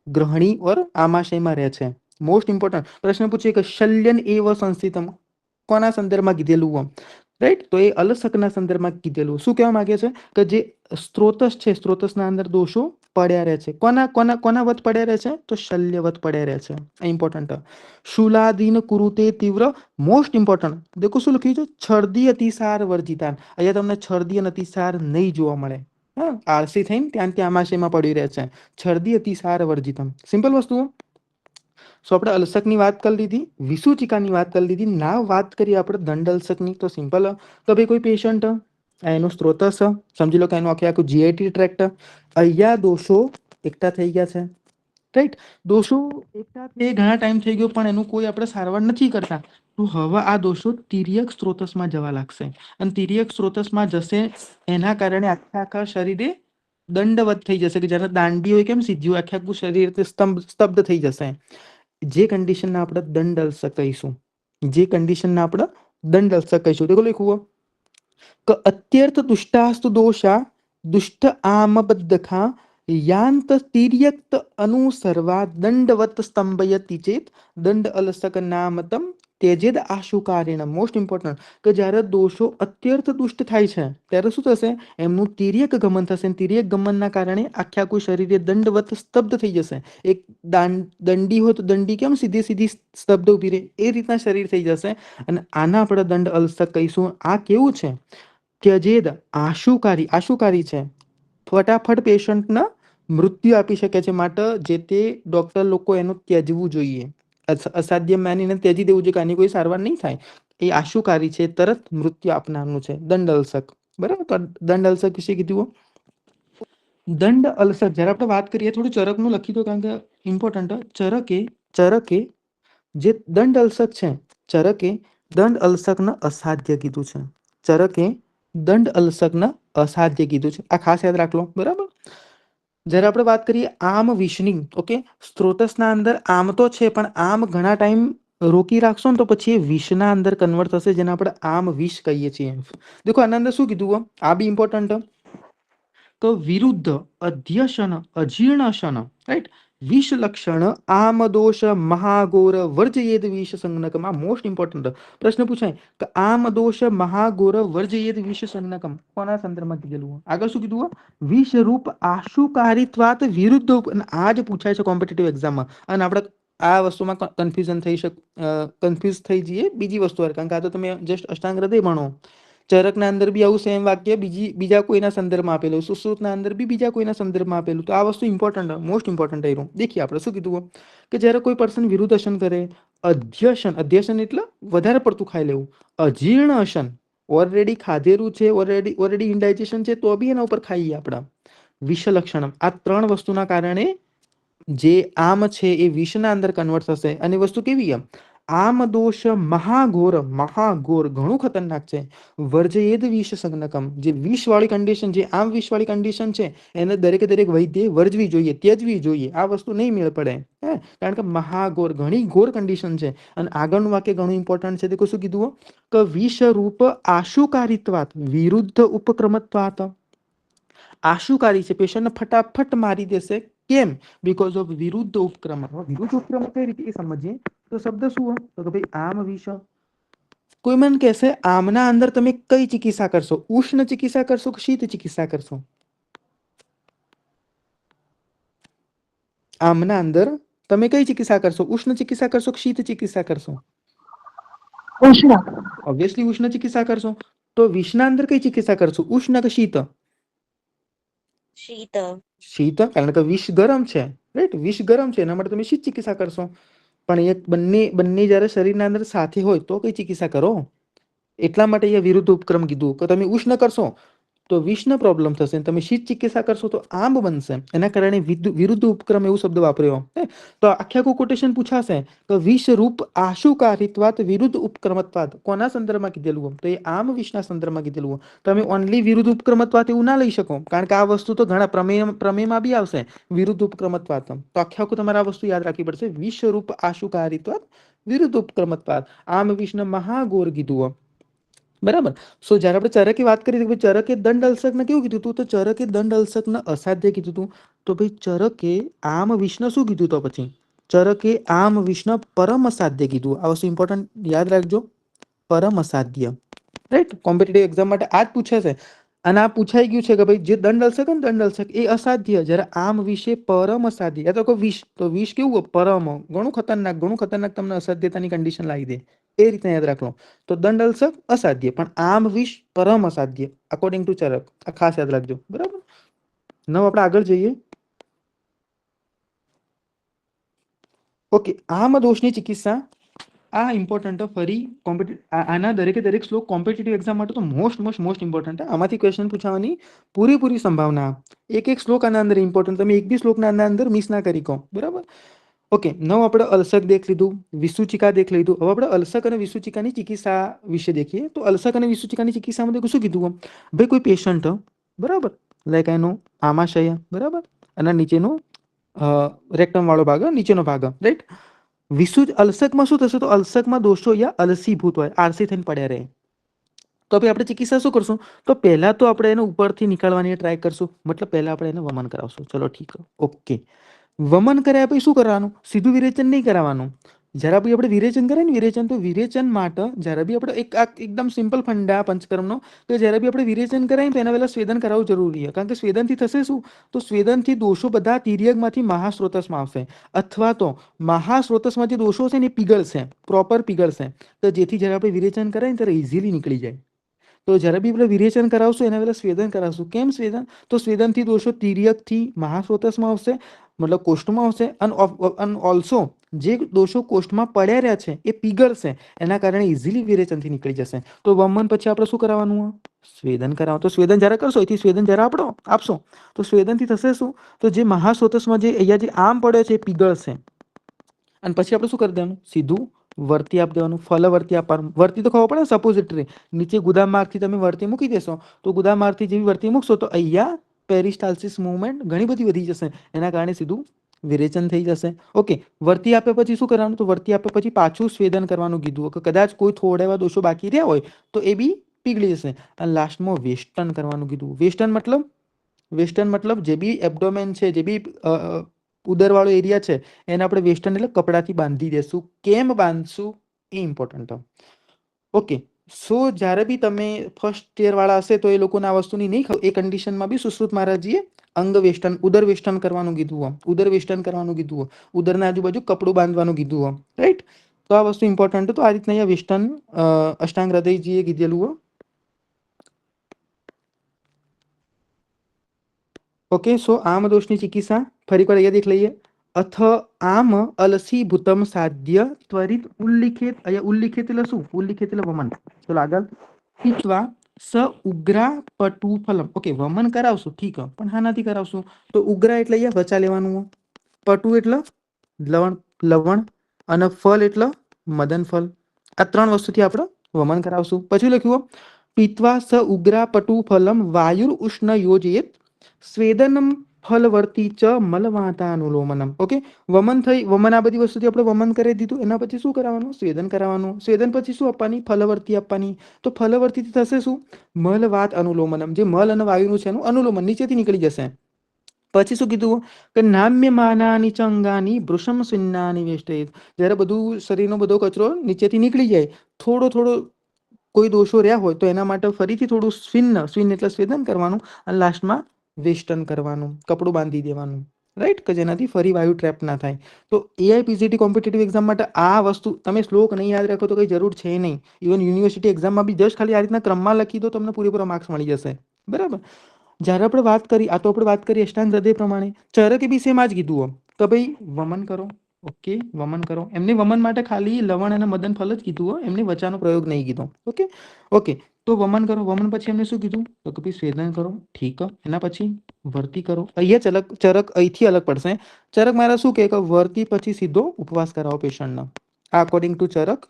ગ્રહણી ઓર આમાશયમાં રહે છે. મોસ્ટ ઇમ્પોર્ટન્ટ પ્રશ્ન પૂછીએ કે શલ્યન એવ સંસ્થિતમ કોના સંદર્ભમાં કીધેલું? રાઈટ. તો એ અલસકના સંદર્ભમાં કીધેલું. શું કહેવા માંગે છે કે જે સ્ત્રોતસ છે, સ્ત્રોતસના અંદર દોષો પડ્યા રહે છે. કોના કોના કોના વત પડ્યા રહે છે? તો શલ્યવત પડ્યા રહે છે. ઇમ્પોર્ટન્ટ. શૂલાદીન કુરુતે તીવ્ર, મોસ્ટ ઇમ્પોર્ટન્ટ. દેખો શું લખ્યું છે? છર્દી અતિસાર વર્જિતાન. અહીંયા તમને છર્દી અને અતિસાર નહીં જોવા મળે. હા, આળસી થઈને ત્યાં ત્યાં આમાશયમાં પડી રહે છે. છર્દી અતિસાર વર્જિતમ. સિમ્પલ વસ્તુઓ. સો આપણે અલસકની વાત કરી લીધી, વિસુચિકાની વાત કરી લીધી. ના વાત કરીએ આપણે દંડ અલસકની, તો સિમ્પલ કે ભાઈ કોઈ પેશન્ટ એનું સ્ત્રોત સમજી લો કે એનું આખું જીઆઈટી ટ્રેક્ટ, અહીંયા દોષો એકઠા થઈ ગયા છે. રાઈટ, દોષો એકઠા થઈ ઘણા ટાઈમ થઈ ગયો પણ એનું કોઈ આપણે સારવાર નથી કરતા. તો હવે આ દોષો તિર્યક સ્ત્રોતસમાં જવા લાગશે અને તિર્યક સ્ત્રોતસમાં જશે એના કારણે આખા શરીરે દંડવત થઈ જશે કે જ્યારે દાંડી હોય કેમ સીધી હોય, આખું શરીર સ્તબ્ધ થઈ જશે. જે કન્ડિશનને આપણે દંડ અલ્સક કહીશું, જે કન્ડિશનને આપણે દંડ અલ્સક કહીશું. દેખો લખવું કે અત્યર્થ દુષ્ટાસ્તુ દોષા દુષ્ટ આમબદ્ધખા યાંત તિર્યક્ત અનુસર્વા દંડવત સ્તંભયતિ ચેત દંડ અલસક નામતમ તેજેદ આશુકારેણ. મોસ્ટ ઇમ્પોર્ટન્ટ કે જ્યારે દોષો અત્યર્થ દુષ્ટ થાય છે ત્યારે શું થશે? એમનું તિર્યક ગમન થશે. તિર્યક ગમનના કારણે આખું શરીરે દંડવત સ્તબ્ધ થઈ જશે. એક દંડી હોય તો દંડી કેમ સીધી સીધી સ્તબ્ધ ઉભી રહે, એ રીતના શરીર થઈ જશે અને આના આપણે દંડ અલસક કહીશું. આ કેવું છે? ત્યજેદ આશુકારી. આશુકારી છે, ફટાફટ પેશન્ટના મૃત્યુ આપી શકે છે. માટે જે તે ડોક્ટર લોકો એનું ત્યજવું જોઈએ, અસાધ્ય માનીને ત્યજી દેવું જોઈએ કે આની કોઈ સારવાર નહીં થાય. એ આશુકારી છે, તરત મૃત્યુ આપનારનું છે દંડ અલસક. બરાબર, તો દંડ અલસક વિશે કીધું. દંડ અલસક જ્યારે આપણે વાત કરીએ, થોડું ચરકનું લખી દો કારણ કે ઇમ્પોર્ટન્ટ. ચરકે જે દંડ અલસક છે, ચરકે દંડ અલસકને અસાધ્ય કીધું છે. ચરકે દંડ અલસકને અસાધ્ય કીધું છે. આ ખાસ યાદ રાખ લો. બરાબર, જ્યારે આપણે વાત કરીએ આમ વિષની, ઓકે, સ્ત્રોતસના અંદર આમ તો છે પણ આમ ઘણા ટાઈમ રોકી રાખશો ને તો પછી એ વિષના અંદર કન્વર્ટ થશે, જેને આપણે આમ વિષ કહીએ છીએ. દેખો આના અંદર શું કીધું? આ બી ઇમ્પોર્ટન્ટ. તો વિરુદ્ધ અધ્યશન અજીર્ણશન, રાઈટ, વિષ લક્ષણ આમ દોષ મહાગોર વર્જયેદ વિષ સંજ્ઞકમ. આ મોસ્ટ ઇમ્પોર્ટન્ટ પ્રશ્ન પૂછાય કે આમ દોષ મહાગોર વર્જયેદ વિષ સંજ્ઞકમ કોના સંદર્ભમાં કીધેલું? આગળ શું કીધું? વિષ રૂપ આશુકારિત્વાત વિરુદ્ધ. આ જ પૂછાય છે કોમ્પિટિટિવ એક્ઝામમાં. અને આપણે આ વસ્તુમાં કન્ફ્યુઝ થઈ જઈએ બીજી વસ્તુ, કારણ કે આ તો તમે જસ્ટ અષ્ટાંગ હૃદય ભણો. ચરકના અંદર બી આવું સેમ વાક્ય બીજા કોઈના સંદર્ભમાં આપેલું, સુશ્રુતના અંદર બી બીજા કોઈના સંદર્ભમાં આપેલું. તો આ વસ્તુ ઇમ્પોર્ટન્ટ, મોસ્ટ ઇમ્પોર્ટન્ટ આવ્યું. દેખીએ આપણે શું કીધું કે જ્યારે કોઈ પર્સન વિરુદ્ધ અશન કરે, અધ્યશન, અધ્યશન એટલે વધારે પડતું ખાઈ લેવું, અજીર્ણ અશન ઓલરેડી ખાધેલું છે, ઓલરેડી ઇન્ડાઇજેશન છે તો બી એના ઉપર ખાઈએ આપણા, વિષ લક્ષણ. આ ત્રણ વસ્તુના કારણે જે આમ છે એ વિષના અંદર કન્વર્ટ થશે. અને વસ્તુ કેવી? આમ દોષ મહાઘોર, મહાઘોર ઘણું ખતરનાક છે. વર્જયેદ વિષ સંજ્ઞકમ, જે વિષવાળી કન્ડિશન, જે આમ વિષવાળી કન્ડિશન છે એને દરેકે દરેક વૈદ્ય વર્જવી જોઈએ, ત્યજવી જોઈએ. આ વસ્તુ નહીં મેળ પડે, કારણ કે મહાઘોર ઘણી ઘોર કન્ડિશન છે. અને આગળનું વાક્ય ઘણું ઇમ્પોર્ટન્ટ છે. દેખો શું કીધું કે વિષ રૂપ આશુકારિત્વાત વિરુદ્ધ ઉપક્રમત્વાત. આશુકારી છે, પેશન્ટને ફટાફટ મારી દેશે. કેમ? બીકોઝ ઓફ વિરુદ્ધ ઉપક્રમ. વિરુદ્ધ ઉપક્રમ કઈ રીતે એ સમજીએ તો શબ્દ શું? તો ભાઈ આમ વિષ. કોઈ મને કહેશે આમના અંદર તમે કઈ ચિકિત્સા કરશો? ઉષ્ણ ચિકિત્સા કરશો કે શીત ચિકિત્સા કરશો? આમના અંદર તમે કઈ ચિકિત્સા કરશો? ઉષ્ણ ચિકિત્સા કરશો કે શીત ચિકિત્સા કરશો? ઉષ્ણ. ઓબ્વિયસલી ઉષ્ણ ચિકિત્સા કરશો. તો વિષના અંદર કઈ ચિકિત્સા કરશો? ઉષ્ણ કે શીત? શીત. શીત, કારણ કે વિષ ગરમ છે, રાઈટ, વિષ ગરમ છે એના માટે તમે શીત ચિકિત્સા કરશો. પણ એ બંને જ્યારે શરીરના અંદર સાથે હોય તો કઈ ચિકિત્સા કરો? એટલા માટે અહીંયા વિરુદ્ધ ઉપક્રમ કીધું કે તમે ઉષ્ણ કરશો તો વિષનો પ્રોબ્લેમ થશે, તમે શીત ચિકિત્સા કરશો તો આમ બનશે. એના કારણે વિરુદ્ધ ઉપક્રમ એવું શબ્દ વાપર્યો. તો આખું કોટેશન પૂછાશે કે વિષ રૂપ આશુકારિત્વાત વિરુદ્ધ ઉપક્રમત્વાત કોના સંદર્ભમાં કીધેલું? તો એ આમ વિષના સંદર્ભમાં કીધેલું. તમે ઓનલી વિરુદ્ધ ઉપક્રમત્વાત એવું ના લઈ શકો, કારણ કે આ વસ્તુ તો ઘણા પ્રમેયમાં બી આવશે વિરુદ્ધ ઉપક્રમત્વાત. તો આખું તમારે આ વસ્તુ યાદ રાખવી પડશે. વિષ રૂપ આશુકારિત્વાત વિરુદ્ધ ઉપક્રમત્વાત. આમ વિષને મહાઘોર કીધું. બરાબર. સો જ્યારે આપણે ચરકે વાત કરી કે ચરકે દંડ અલસકને કેવું કીધું હતું? તો ચરકે દંડ અલસકને અસાધ્ય કીધું હતું. તો ભાઈ ચરકે આમ વિષ્ણુ શું કીધું? તો પછી ચરકે આમ વિષ્ણુ પરમ અસાધ્ય કીધું. આ વસ્તુ ઇમ્પોર્ટન્ટ યાદ રાખજો, પરમ અસાધ્ય. રાઈટ, કોમ્પિટિટિવ એક્ઝામ માટે આ જ પૂછે છે. અને આ પૂછાઈ ગયું છે કે ભાઈ જે દંડ અલસક ને દંડ અલસક એ અસાધ્ય, જ્યારે આમ વિશે પરમ અસાધ્ય, યા તો કોઈ વિષ, તો વિષ કેવું હોય? પરમ, ઘણું ખતરનાક તમને અસાધ્યતાની કન્ડિશન લાવી દે, એ રીતે યાદ રાખો. તો દંડ અલસક અસાધ્ય, પણ આમ વિષ પરમ અસાધ્ય અકોર્ડિંગ ટુ ચરક. આ ખાસ યાદ રાખજો, બરાબર. નવ આપણે આગળ જઈએ. ઓકે, આમ દોષની ચિકિત્સા આ ઇમ્પોર્ટન્ટ ફરી આના દરેકે દરેક શ્લોક કોમ્પિટિટિવ એક્ઝામ માટે તો મોસ્ટ ઇમ્પોર્ટન્ટ. આમાંથી ક્વેશ્ચન પૂછવાની પૂરેપૂરી સંભાવના. એક એક શ્લોક આના અંદર ઇમ્પોર્ટન્ટ, તમે એક બી શ્લોકના અંદર મિસ ના કરી કહો, બરાબર. ઓકે, નવ આપણે અલસક દેખ લીધું, વિસુચિકા દેખ લીધું. હવે આપણે અલસક અને વિસુચિકાની ચિકિત્સા વિશે દેખીએ. તો અલસક અને વિસુચિકાની ચિકિત્સામાં શું કીધું? ભાઈ કોઈ પેશન્ટ, બરાબર, લાઈક એનો આમાશય, બરાબર, અને નીચેનો રેક્ટમ વાળો ભાગ, નીચેનો ભાગ, રાઈટ. અલસકમાં શું થશે? તો અલસકમાં દોષો યા અલસીભૂત હોય, આળસી થઈને પડ્યા રહે. તો ભાઈ આપણે ચિકિત્સા શું કરશું? તો પહેલા તો આપણે એને ઉપરથી નીકળવાની ટ્રાય કરશું, મતલબ પહેલા આપણે એને વમન કરાવશું. ચલો ઠીક, ઓકે. વમન કર્યા પછી શું કરવાનું? સીધું વિરેચન નહીં કરાવવાનું. જ્યારે બી આપણે વિરેચન કરીએ ને, વિરેચન માટે જ્યારે બી આપણે એકદમ સિમ્પલ ફંડા પંચકર્મનો, તો જ્યારે બી આપણે વિરેચન કરાવીએ તો એના પહેલા સ્વેદન કરાવવું જરૂરી છે. કારણ કે સ્વેદનથી થશે શું? તો સ્વેદનથી દોષો બધા તિર્યકમાંથી મહાસ્ત્રોતસમાં આવશે, અથવા તો મહાસ્ત્રોતસમાં જે દોષો છે ને એ પીગળશે, પ્રોપર પીગળશે. તો જેથી જ્યારે આપણે વિરેચન કરાવીએ ત્યારે ઇઝીલી નીકળી જાય. તો જ્યારે બી આપણે વિરેચન કરાવશું એના પહેલા સ્વેદન કરાવશું. કેમ સ્વેદન? તો સ્વેદનથી દોષો તિર્યકથી મહાસ્ત્રોતસમાં આવશે, મતલબ કોષ્ઠમાં આવશે, અને ઓલ્સો જે દોષો કોષ્ઠમાં પડ્યા રહ્યા છે એ પીગળશે, એના કારણે ઇઝીલી વિરેચનથી નીકળી જશે. તો વમન પછી આપણે શું કરાવવાનું? સ્વેદન કરાવો. તો સ્વેદન જ્યારે કરશો, એથી સ્વેદન જ્યારે આપણો આપશો, તો સ્વેદનથી થશે શું? તો જે મહાસ્ત્રોતસમાં જે અહીંયા જે આમ પડ્યો છે એ પીગળશે, અને પછી આપણે શું કરી દેવાનું? સીધું વર્તી આપી દેવાનું, ફલવર્તી આપવાનું. વર્તી તો ખબર પડે ને, સપોઝિટરી. નીચે ગુદામ માર્ગથી તમે વર્તી મૂકી દેશો, તો ગુદામ માર્ગથી જેવી વર્તી મૂકશો તો અહીંયા પેરિસ્ટાલ્સિસ મૂવમેન્ટ ઘણી બધી વધી જશે, એના કારણે સીધું વિરેચન થઈ જશે. ઓકે, વર્તી આપ્યા પછી શું કરવાનું? તો વર્તી આપ્યા પછી પાછું સ્વેદન કરવાનું કીધું કે કદાચ કોઈ થોડા એવા દોષો બાકી રહ્યા હોય તો એ બી પીગળી જશે. અને લાસ્ટમાં વેસ્ટર્ન કરવાનું કીધું. વેસ્ટર્ન મતલબ જે બી એબ્ડોમેન છે, જે બી ઉદરવાળો એરિયા છે, એને આપણે વેસ્ટર્ન એટલે કપડાથી બાંધી દેશું. કેમ બાંધશું એ ઇમ્પોર્ટન્ટ. ઓકે, સો જ્યારે બી તમે ફર્સ્ટ યર વાળા હશે તો એ લોકોને આ વસ્તુની નહીં ખબર, એ કન્ડિશનમાં બી સુશ્રુત મહારાજજીએ અંગ વેસ્ટર્ન, ઉદર વેસ્ટર્ન કરવાનું કીધું. ઉદરના આજુબાજુ કપડું બાંધવાનું કીધું, રાઈટ. તો આ વસ્તુ ઇમ્પોર્ટન્ટ. તો આ રીતના અહીંયા વેસ્ટર્ન અષ્ટાંગ હૃદયજીએ કીધેલું. ઓકે, સો આમ દોષની ચિકિત્સા ફરી વાર અહીંયા દેખ લઈએ. અથ આમ અલસીભૂતમ સાધ્ય ત્વરિત ઉલ્લિખિત. અહીંયા ઉલ્લિખિત એટલે શું? ઉલ્લિખિત એટલે વમન. ચલો આગળ. હિત્વા સ ઉગ્રા પટુ ફલમ. ઓકે, વમન કરાવશું, ઠીક, પણ હા નથી કરાવશું. તો ઉગ્રા એટલે અહીંયા વચા લેવાનું, પટુ એટલે લવણ, અને ફલ એટલે મદન ફલ. આ ત્રણ વસ્તુથી આપણે વમન કરાવશું. પછી લખ્યું પીત્વા સ ઉગ્રા પટુ ફલમ વાયુર ઉષ્ણ યોજયત સ્વેદનમ ફલવર્તી ચ મલવાતાનુલોમનમ. ઓકે, વમન થઈ, વમન આ બધી વસ્તુથી આપણે વમન કરી દીધું. એના પછી શું કરાવવાનું? સ્વેદન કરાવવાનું. સ્વેદન પછી શું આપવાની? ફલવર્તી આપવાની. તો ફલવર્તીથી થશે શું? મલવાત અનુલોમનમ. જે મલ અને વાયુનું છે એનું અનુલોમન નીચેથી નીકળી જશે. પછી શું કીધું? કે નામ્ય માનાની ચંગાની ભૃષમ સુન્નાની વેષ્ટેત. જ્યારે બધું શરીરનો બધો કચરો નીચેથી નીકળી જાય, થોડો થોડો કોઈ દોષો રહ્યા હોય તો એના માટે ફરીથી થોડું સ્વિન એટલે સ્વેદન કરવાનું, અને લાસ્ટમાં વેસ્ટર્ન કરવાનું, કપડું બાંધી દેવાનું, રાઈટ, કે જેનાથી ફરી વાયુ ટ્રેપ ના થાય. તો એઆઈપીસીટી કોમ્પિટિટિવ એક્ઝામ માટે આ વસ્તુ તમે શ્લોક નહીં યાદ રાખો તો કઈ જરૂર છે નહીં. ઇવન યુનિવર્સિટી એક્ઝામમાં બી જસ્ટ ખાલી આ રીતના ક્રમમાં લખી દો, તમને પૂરેપૂરા માર્ક્સ મળી જશે, બરાબર. જ્યારે આપણે વાત કરી, આ તો આપણે વાત કરી અષ્ટાંગ હૃદય પ્રમાણે. ચરકે બી સેમ જ કીધું કે ભાઈ વમન કરો. ઓકે, વમન કરો. એમને વમન માટે ખાલી લવણ અને મદન ફલ જ કીધું, એમને વચાનો પ્રયોગ નહીં કીધો. ઓકે ઓકે, તો વમન કરો. વમન પછી એમને શું કીધું? તો કે ભાઈ સ્વેદન કરો, ઠીક. એના પછી વર્તી કરો. અહીંયા ચરક અહીંથી અલગ પડશે. ચરક મારા શું કહે કે વર્તી પછી સીધો ઉપવાસ કરાવો પેશન્ટનો. આ અકોર્ડિંગ ટુ ચરક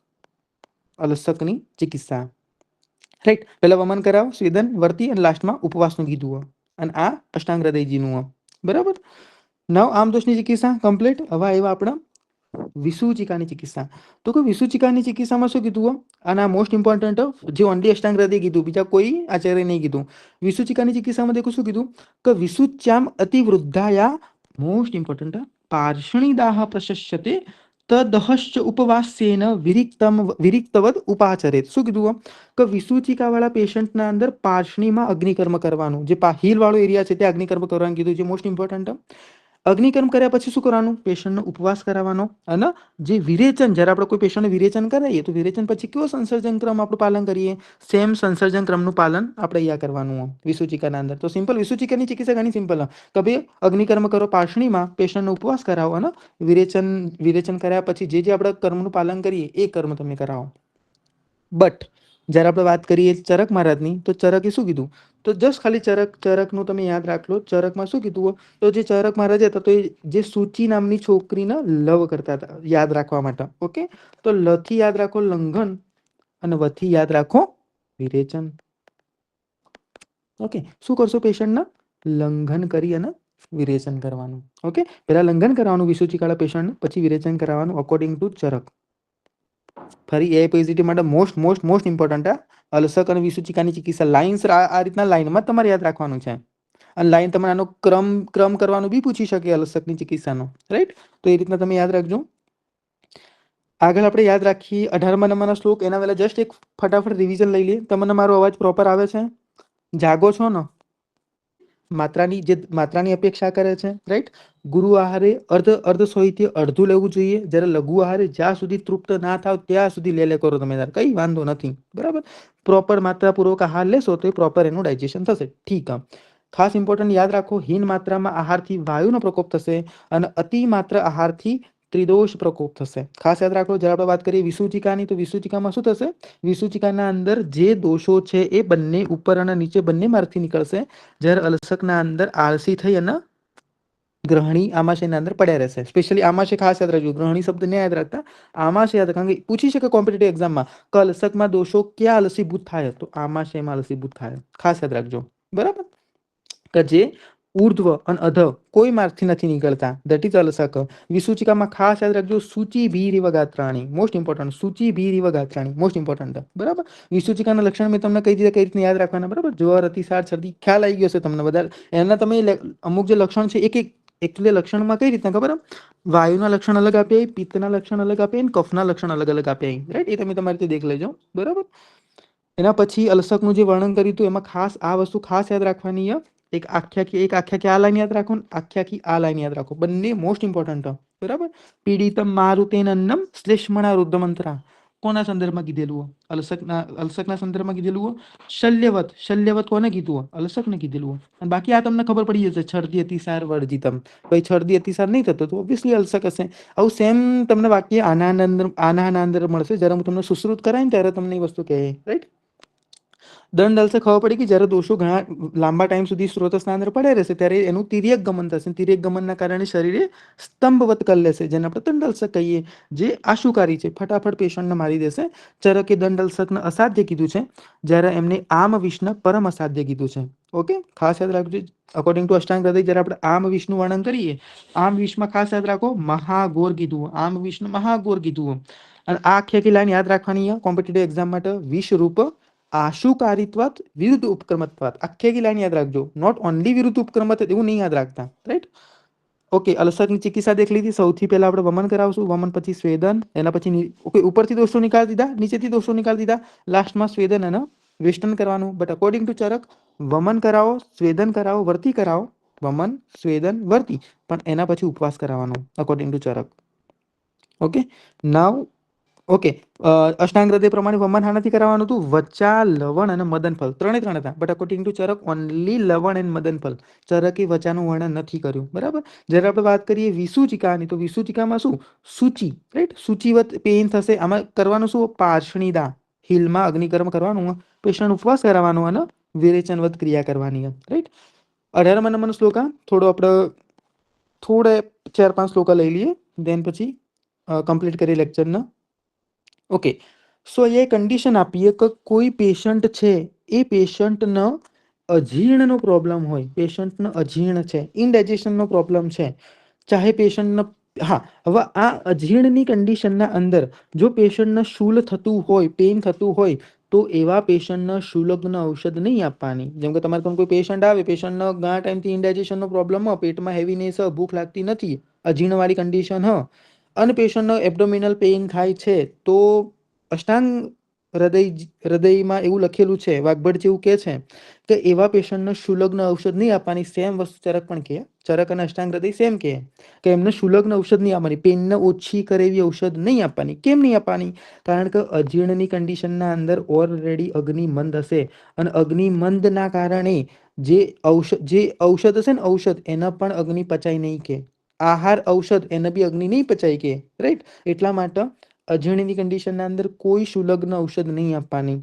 અલસકની ચિકિત્સા, રાઈટ. પહેલા વમન કરાવો, સ્વેદન, વર્તી, અને લાસ્ટમાં ઉપવાસનું કીધું. અને આ અષ્ટાંગ હૃદયજીનું, બરાબર. નવ આમ દોષની ચિકિત્સા કમ્પ્લીટ. હવે આવ્યા આપણા વિસુચિકાની ચિકિત્સા. તો કે વિસુચિકાની ચિકિત્સામાં શું કીધું? અને મોસ્ટ ઇમ્પોર્ટન્ટ, જે ઓનલી અષ્ટાંગ હૃદય કીધું, બીજા કોઈ આચાર્ય નહીં કીધું. વિસુચિકાની ચિકિત્સામાં દેખો શું કીધું? કે વિસુચ્યામ અતિવૃદ્ધાયા, મોસ્ટ ઇમ્પોર્ટન્ટ, પાર્ષણી દાહ પ્રશસ્યતે તદહશ્ચ ઉપવાસ્યેન વિરિક્તવદ ઉપાચરેત. શું કીધું કે વિસૂચિકા વાળા પેશન્ટના અંદર પાર્ષ્ણીમાં અગ્નિકર્મ કરવાનું, જે હીલ વાળો એરિયા છે ત્યાં અગ્નિકર્મ કરવાનું કીધું, જે મોસ્ટ ઇમ્પોર્ટન્ટ. અગ્નિકર્મ કર્યા પછી શું કરવાનું? પેશન્ટનો ઉપવાસ કરાવવાનો. અને જે વિરેચન, જ્યારે આપણે કોઈ પેશન્ટને વિરેચન કરાવીએ તો વિરેચન પછી કયો સંસર્જન ક્રમ આપણું પાલન કરીએ? સેમ સંસર્જન ક્રમનું પાલન આપણે અહીંયા કરવાનું વિસૂચિકાના અંદર. તો સિમ્પલ વિસૂચિકાની ચિકિત્સા ઘણી સિમ્પલ, કે ભાઈ અગ્નિકર્મ કરો પાર્ષ્ણીમાં, પેશન્ટનો ઉપવાસ કરાવો અને વિરેચન કર્યા પછી જે આપણે કર્મનું પાલન કરીએ એ કર્મ તમે કરાવો. બટ જ્યારે આપણે વાત કરીએ ચરક મહારાજની, તો ચરકે શું કીધું? તો જસ્ટ ખાલી ચરકનું તમે યાદ રાખલો. ચરકમાં શું કીધું? તો જે ચરક મહારાજ હતા તો જે સૂચિ નામની છોકરીને લવ કરતા હતા, યાદ રાખવા માટે. ઓકે, તો લથી યાદ રાખો લંઘન અને વથી યાદ રાખો વિરેચન. ઓકે, શું કરશો? પેશન્ટના લંઘન કરી અને વિરેચન કરવાનું. ઓકે, પહેલા લંઘન કરવાનું વિસૂચિકાળા પેશન્ટ, પછી વિરેચન કરવાનું અકોર્ડિંગ ટુ ચરક. ફરી એ પોઝિટિવ માટે મોસ્ટ મોસ્ટ મોસ્ટ ઇમ્પોર્ટન્ટ અલસક અને વિસૂચિકાની ચિકિત્સા લાઇન્સ આ રીતના લાઇનમાં તમારે યાદ રાખવાનું છે. અને લાઈન તમારે આનો ક્રમ કરવાનું બી પૂછી શકે અલસકની ચિકિત્સાનો, રાઈટ? તો એ રીતના તમે યાદ રાખજો. આગળ આપણે યાદ રાખીએ 18મા નંબરનો શ્લોક. એના પહેલા જસ્ટ એક ફટાફટ રિવિઝન લઈ લઈએ. તમને મારો અવાજ પ્રોપર આવે છે? જાગો છો ને? માત્રાની અપેક્ષા કરે છે, રાઈટ? ગુરુ આહારે અર્ધ સોહિત્ય અડધું લેવું જોઈએ. જ્યારે લઘુ આહારે જ્યાં સુધી તૃપ્ત ના થાવ ત્યાં સુધી લે કરો તમે, તાર કઈ વાંધો નથી, બરાબર? પ્રોપર માત્રાપૂર્વક આહાર લેશો તો એ પ્રોપર એનું ડાયજેશન થશે. ઠીક. ખાસ ઇમ્પોર્ટન્ટ યાદ રાખો, હીન માત્રામાં આહારથી વાયુનો પ્રકોપ થશે અને અતિ માત્ર આહારથી ત્રિદોષ પ્રકોપ થશે. ખાસ યાદ રાખો. જ્યારે આપણે વાત કરીએ વિસૂચિકાની, તો વિસૂચિકામાં શું થશે? વિસૂચિકાના અંદર જે દોષો છે એ બંને ઉપર અને નીચે બંને માર્ગથી નીકળશે. જ્યારે અલસકના અંદર આળસી થઈ અને ગ્રહણી આમાશયના અંદર પડ્યા રહેશે. સ્પેશિયલી આમાશય ખાસ યાદ રાખજો, ગ્રહણી શબ્દ ને યાદ રાખતા, આમાશય યાદ. કારણ કે પૂછી શકે કોમ્પિટિટિવ એક્ઝામમાં કે અલસકમાં દોષો ક્યાં અલસીભૂત થાય? તો આમાશયમાં અલસીભૂત થાય. ખાસ યાદ રાખજો, બરાબર? કે જે ઉર્ધ્વ અને અધ કોઈ માર્ગથી નથી નીકળતા, ધેટ ઇઝ અલસક. વિસૂચિકામાં ખાસ યાદ રાખજો, સૂચિ ભીરિવ ગાત્રાણી, મોસ્ટ ઇમ્પોર્ટન્ટ. સૂચિ ભીરિવ ગાત્રાણી મોસ્ટ ઇમ્પોર્ટન્ટ, બરાબર? વિસૂચિકાના લક્ષણ મેં તમને કઈ રીતે યાદ રાખવાના, બરાબર? જ્વર, અતિસાર, શરદી ખ્યાલ આવી ગયો છે તમને વધારે. એના તમે અમુક જે લક્ષણ છે એક લક્ષણમાં કઈ રીતના ખબર? વાયુના લક્ષણ અલગ આપે, પિત્તના લક્ષણ અલગ આપે, કફના લક્ષણ અલગ અલગ આપે, રાઈટ? એ તમે તમારી રીતે દેખ લેજો, બરાબર? એના પછી અલસકનું જે વર્ણન કર્યું હતું એમાં ખાસ આ વસ્તુ ખાસ યાદ રાખવાની. એક આખ્યાકી આ લાઈન યાદ રાખો, આખ્યાકી આ લાઈન યાદ રાખો. બંને મોસ્ટ ઇમ્પોર્ટન્ટ, બરાબર? પીડિતમ મારુતેન અન્નમ શ્લેષ્મણા રુદ્રમંત્રા. કોના સંદર્ભમાં કીધેલું? અલસકના સંદર્ભમાં કીધેલું. શલ્યવત કોને કીધું? અલસકને કીધેલું. અને બાકી આ તમને ખબર પડી જશે, છર્દી અતિસાર વર્જિતમ. ભાઈ છર્દી અતિસાર નહીં થતો તો ઓબ્વિયસલી અલસક હશે. આવું સેમ તમને વાક્ય આના અંદર મળશે. જ્યારે હું તમને સુશ્રુત કરાય ને ત્યારે તમને એ વસ્તુ કહે, રાઈટ? દંડ અલસે ખબર પડી કે જ્યારે દોષો ઘણા લાંબા ટાઈમ સુધી સ્ત્રોતસના અંદર પડે રહેશે ત્યારે એનું તિર્યક ગમન થશે. તિર્યક ગમનના કારણે શરીરે સ્તંભવત કરી લેશે, જેને આપણે દંડઅલ્સક કહીએ, જે આશુકારી છે. ફટાફટ પેશન્ટને મારી દેશે. ચરકે દંડઅલ્સકને અસાધ્ય કીધું છે, જ્યારે એમને આમ વિષને પરમ અસાધ્ય કીધું છે. ઓકે, ખાસ યાદ રાખજો. અકોર્ડિંગ ટુ અષ્ટાંગ હૃદય જ્યારે આપણે આમ વિષનું વર્ણન કરીએ, આમ વિષમાં ખાસ યાદ રાખો મહાઘોર કીધું, આમ વિષને મહાઘોર કીધું. અને આ આખી લાઈન યાદ રાખવાની કોમ્પિટિટિવ એક્ઝામ માટે. વિષરૂપ આશુકારિત્વાત વિરુદ્ધ ઉપક્રમત્વાત. આખી લાઈન યાદ રાખજો. નોટ ઓનલી વિરુદ્ધ ઉપક્રમત એવું નહીં યાદ રાખતા, રાઈટ? ઓકે, અલસકની ચિકિત્સા દેખ લીધી. સૌથી પહેલા આપણે વમન કરાવશું, વમન પછી સ્વેદન, એના પછી ઓકે ઉપરથી દોષો નિકાળી દીધા, નીચેથી દોષો નિકાળી દીધા, લાસ્ટમાં સ્વેદન અને વેસ્ટર્ન કરવાનું. બટ અકોર્ડિંગ ટુ ચરક વમન કરાવો, સ્વેદન કરાવો, વર્તી કરાવો. વમન, સ્વેદન, વર્તી, પણ એના પછી ઉપવાસ કરાવવાનો according to Charaka. Okay, now okay, Ashtanga Hridaya પ્રમાણે વમન હા નથી કરવાનું હતું. વચા, લવણ અને મદનફળ ત્રણ હતા. But according to Charaka only લવણ એન્ડ મદનફળ. ચરકે વચાનું વર્ણન નથી કર્યું, બરાબર? જ્યારે આપણે વાત કરીએ વિસૂચિકાની, તો વિસૂચિકામાં શું? સૂચિ, રાઈટ? સૂચિવત પેઇન થશે. આમાં કરવાનું શું? પાર્ષ્ણીદા, હિલમાં અગ્નિકર્મ કરવાનું, પેશન્ટ ઉપવાસ કરાવવાનો અને વિરેચનવત ક્રિયા કરવાની, રાઈટ? 18મા નંબરનો શ્લોક. થોડો આપણે થોડે 4-5 શ્લોક લઈ લઈએ, દેન પછી કમ્પ્લીટ કરીએ લેક્ચરના. ઓકે, સો એ કન્ડિશન આપીએ કે કોઈ પેશન્ટ છે, એ પેશન્ટનો અજીર્ણનો પ્રોબ્લેમ હોય, પેશન્ટનો અજીર્ણ છે, ઇનડાયજેશનનો પ્રોબ્લેમ છે, ચાહે પેશન્ટનો હા, હવે આ અજીર્ણની કન્ડિશનના અંદર જો પેશન્ટને શૂલ થતું હોય, પેઇન થતું હોય, તો એવા પેશન્ટને શૂલગ્ન ઔષધ નહીં આપવાની. જેમ કે તમારે પણ કોઈ પેશન્ટ આવે, પેશન્ટનો ઘણા ટાઈમથી ઇનડાયજેશનનો પ્રોબ્લેમ હોય, પેટમાં હેવીનેસ, ભૂખ લાગતી નથી, અજીર્ણવાળી કન્ડિશન હ, અને પેશન્ટનો એબ્ડોમિનલ પેઇન થાય છે તો અષ્ટાંગ હૃદયમાં એવું લખેલું છે, વાઘભટ જેવું કહે છે કે એવા પેશન્ટને શુલગ્ન ઔષધ નહીં આપવાની. સેમ વસ્તુ ચરક પણ કહે, ચરક અને અષ્ટાંગ હૃદય સેમ કહે કે એમને શુલગ્ન ઔષધ નહીં આપવાની, પેનને ઓછી કરે એવી ઔષધ નહીં આપવાની. કેમ નહીં આપવાની? કારણ કે અજીર્ણની કન્ડિશનના અંદર ઓલરેડી અગ્નિમંદ હશે અને અગ્નિમંદના કારણે જે ઔષધ હશે ને, ઔષધ એના પણ અગ્નિ પચાય નહીં કે આહાર ઔષધ એને બી અગ્નિ નહીં પચાય કે, રાઈટ? એટલા માટે અજીર્ણની કન્ડિશનના અંદર કોઈ શુલગ્ન ઔષધ નહીં આપવાની,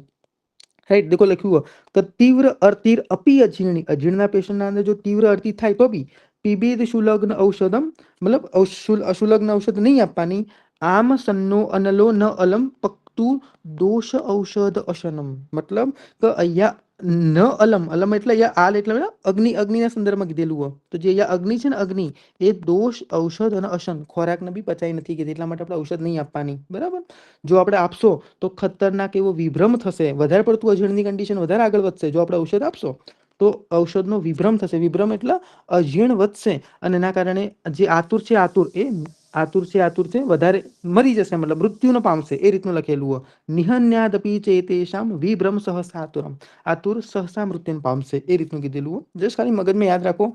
રાઈટ? દેખો લખ્યું હોય તો તીવ્ર અર્તિર અપી અજીર્ણી, અજીર્ણના પેશન્ટના અંદર જો તીવ્ર અર્તિ થાય તો બી પીબેદ શુલગ્ન ઔષધમ, મતલબ અશુલગ્ન ઔષધ નહીં આપવાની. આમ સન્નો અનલો ન અલમ પક્તુ દોષ ઔષધ અશનમ, મતલબ કે અહીંયા ન અલમ, અલમ એટલે અહીંયા આલ એટલે અગ્નિના સંદર્ભમાં કીધેલું હોય. તો જે અહીંયા અગ્નિ છે ને, અગ્નિ એ દોષ ઔષધ અને અશન ખોરાકને બી પચાઈ નથી કીધી, એટલા માટે આપણે ઔષધ નહીં આપવાની, બરાબર? જો આપણે આપશો તો ખતરનાક એવો વિભ્રમ થશે, વધારે પડતું અજીર્ણની કન્ડિશન વધારે આગળ વધશે. જો આપણે ઔષધ આપશો તો ઔષધનો વિભ્રમ થશે, વિભ્રમ એટલે અજીર્ણ વધશે અને એના કારણે જે આતુર છે આતુર છે વધારે મરી જશે, મતલબ મૃત્યુને પામશે, એ રીતનું લખેલું હોય. નિહન્યાદપી ચેતેશામ વિભ્રમ સહસાતુરમ, આતુર સહસા મૃત્યુને પામશે, એ રીતનું કીધેલું હોય. જસ્ટ ખાલી મગજમાં યાદ રાખો,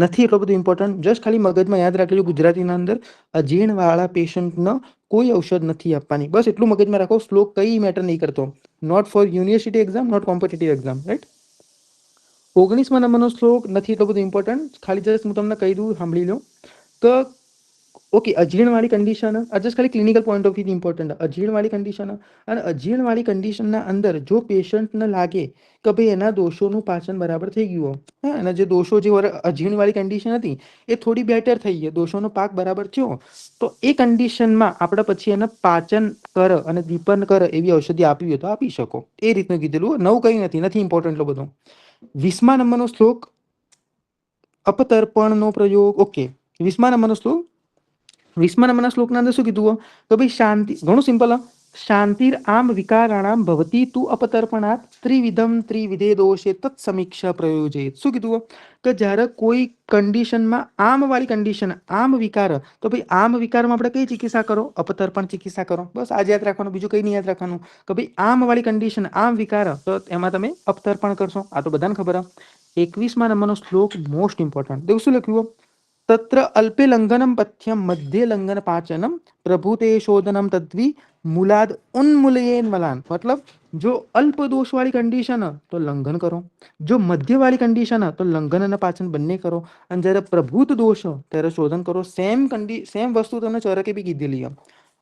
નથી એટલું બધું ઇમ્પોર્ટન્ટ, જસ્ટ ખાલી મગજમાં યાદ રાખેલું. ગુજરાતીના અંદર અજીર્ણ વાળા પેશન્ટનો કોઈ ઔષધ નથી આપવાની, બસ એટલું મગજમાં રાખો. શ્લોક કઈ મેટર નહીં કરતો, not for university exam, not competitive exam, right? 19મા નંબરનો શ્લોક નથી એટલો બધું ઇમ્પોર્ટન્ટ, ખાલી જસ્ટ હું તમને કહી દઉં, સાંભળી લો. તો ઓકે, અજીર્ણવાળી કન્ડિશન જસ્ટ ખાલી clinical point of view important. અજીર્ણવાળી કન્ડિશન અને અજીર્ણવાળી કન્ડિશનના અંદર જો પેશન્ટને લાગે કે ભાઈ એના દોષોનું પાચન બરાબર થઈ ગયું હોય, એના જે દોષો જે અજીર્ણવાળી કન્ડિશન હતી એ થોડી બેટર થઈ ગઈ, દોષોનો પાક બરાબર થયો, તો એ કન્ડિશનમાં આપણે પછી એને પાચન કર અને દીપન કર એવી ઔષધિ આપવી હોય તો આપી શકો, એ રીતનું કીધેલું. નવું કંઈ નથી ઇમ્પોર્ટન્ટ એટલો બધો. 20મા નંબરનો શ્લોક અપતર્પણનો પ્રયોગ. ઓકે, 20મા નંબરનો શ્લોક, 20મા નંબરના શ્લોકના અંદર શું કીધું કે ભાઈ શાંતિ, ઘણું સિમ્પલ. શાંતિર આમ વિકારાણામ ભવતી તુ અપતર્પણાત ત્રિવિધમ ત્રિવિધે દોષે તત્સમીક્ષા પ્રયોજેત. શું કીધું કે જ્યારે કોઈ કન્ડિશનમાં આમ વાળી કન્ડિશન, આમ વિકાર, તો ભાઈ આમ વિકારમાં આપણે કઈ ચિકિત્સા કરો? અપતર્પણ ચિકિત્સા કરો. બસ આજ યાદ રાખવાનું, બીજું કંઈ નહીં યાદ રાખવાનું કે ભાઈ આમ વાળી કન્ડિશન, આમ વિકાર, તો એમાં તમે અપતર્પણ કરશો. આ તો બધાને ખબર. 21મા નંબરનો શ્લોક મોસ્ટ ઇમ્પોર્ટન્ટ. દેવ શું લખ્યું? તત્ર અલ્પે લંઘનમ પથ્યમ મધ્ય લંઘન પાચનમ પ્રભુતે શોધનમ તદ્વી મૂલાદ ઉન્મૂલયેન મલાન. મતલબ જો અલ્પ દોષ વાળી કન્ડિશન તો લંઘન કરો, જો મધ્ય વાળી કન્ડિશન તો લંઘન અને પાચન બંને કરો, અને જ્યારે પ્રભુત દોષ ત્યારે શોધન કરો. સેમ વસ્તુ તમને ચરકે બી કીધેલી.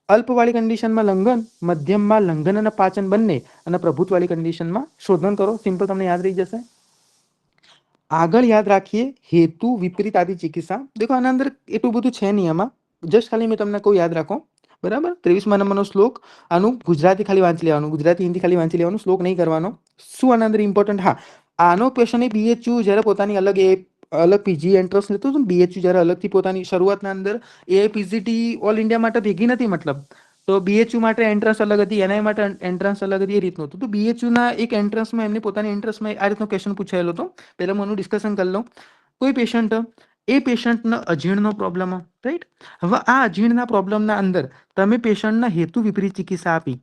અલ્પ વાળી કન્ડિશનમાં લંઘન, મધ્યમમાં લંઘન અને પાચન બંને, અને પ્રભુત વાળી કન્ડિશનમાં શોધન કરો. સિમ્પલ, તમને યાદ રહી જશે. આગળ યાદ રાખીએ હેતુ વિપરીત આદિ ચિકિત્સા. દેખો આના અંદર એટલું બધું છે નહીં, આમાં જસ્ટ ખાલી મેં તમને કોઈ યાદ રાખો, બરાબર? 23મા નંબરનો શ્લોક, આનું ગુજરાતી ખાલી વાંચી લેવાનું, ગુજરાતી હિન્દી ખાલી વાંચી લેવાનું, શ્લોક નહીં કરવાનો. શું આના અંદર ઇમ્પોર્ટન્ટ? હા, આનો ક્વેશ્ચન એ BHU જ્યારે પોતાની અલગ પીજી એન્ટ્રન્સ લેતો હતો, BHU જ્યારે અલગથી પોતાની શરૂઆતના અંદર AIPGT ઓલ ઇન્ડિયા માટે ભેગી નથી, મતલબ તો BHU માટે એન્ટ્રન્સ અલગ હતી, NI માટે એન્ટ્રન્સ અલગ હતી, એ રીતનું હતું. તો BHU ના એક એન્ટ્રન્સમાં એમની પોતાની એન્ટ્રન્સમાં આ રીતનો ક્વેશ્ચન પૂછાયેલો હતો. પહેલા હું ડિસ્કશન કરી લઉં. કોઈ પેશન્ટનો અજીર્ણનો પ્રોબ્લેમ, રાઈટ? હવે આ અજીર્ણના પ્રોબ્લેમના અંદર તમે પેશન્ટના હેતુ વિપરીત ચિકિત્સા આપી,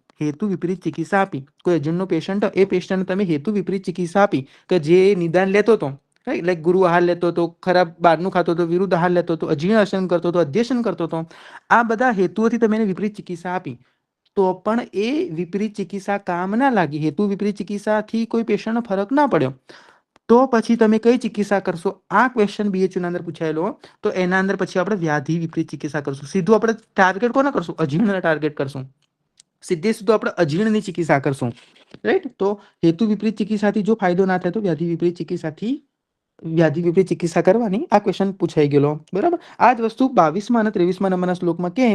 કોઈ અજીર્ણનો પેશન્ટ, એ પેશન્ટને તમે હેતુ વિપરીત ચિકિત્સા આપી કે જે નિદાન લેતો હતો, રાઈટ? લાઈક ગુરુ આહાર લેતો હતો, ખરાબ બહારનું ખાતો હતો, વિરુદ્ધ આહાર લેતો હતો, અજીર્ણ અશન કરતો હતો, અધ્યસન કરતો હતો, આ બધા હેતુઓથી તમે એને વિપરીત ચિકિત્સા આપી, તો પણ એ વિપરીત ચિકિત્સા કામ ના લાગી, હેતુ વિપરીત ચિકિત્સાથી કોઈ પેશન્ટનો ફરક ના પડ્યો, તો પછી તમે કઈ ચિકિત્સા કરશો? આ ક્વેશ્ચન BHU ના અંદર પૂછાયેલો, તો એના અંદર પછી આપણે વ્યાધિ વિપરીત ચિકિત્સા કરશું. સીધું આપણે ટાર્ગેટ કોને કરશું? અજીર્ણને ટાર્ગેટ કરશું. સીધું આપણે અજીર્ણની ચિકિત્સા કરશું, રાઈટ? તો હેતુ વિપરીત ચિકિત્સાથી જો ફાયદો ના થાય તો વ્યાધિ વિપરીત ચિકિત્સા કરવાની. આ ક્વેશ્ચન પૂછાઈ ગયેલો, બરાબર? આ જ વસ્તુ 22મા અને 23મા નંબરના શ્લોકમાં કે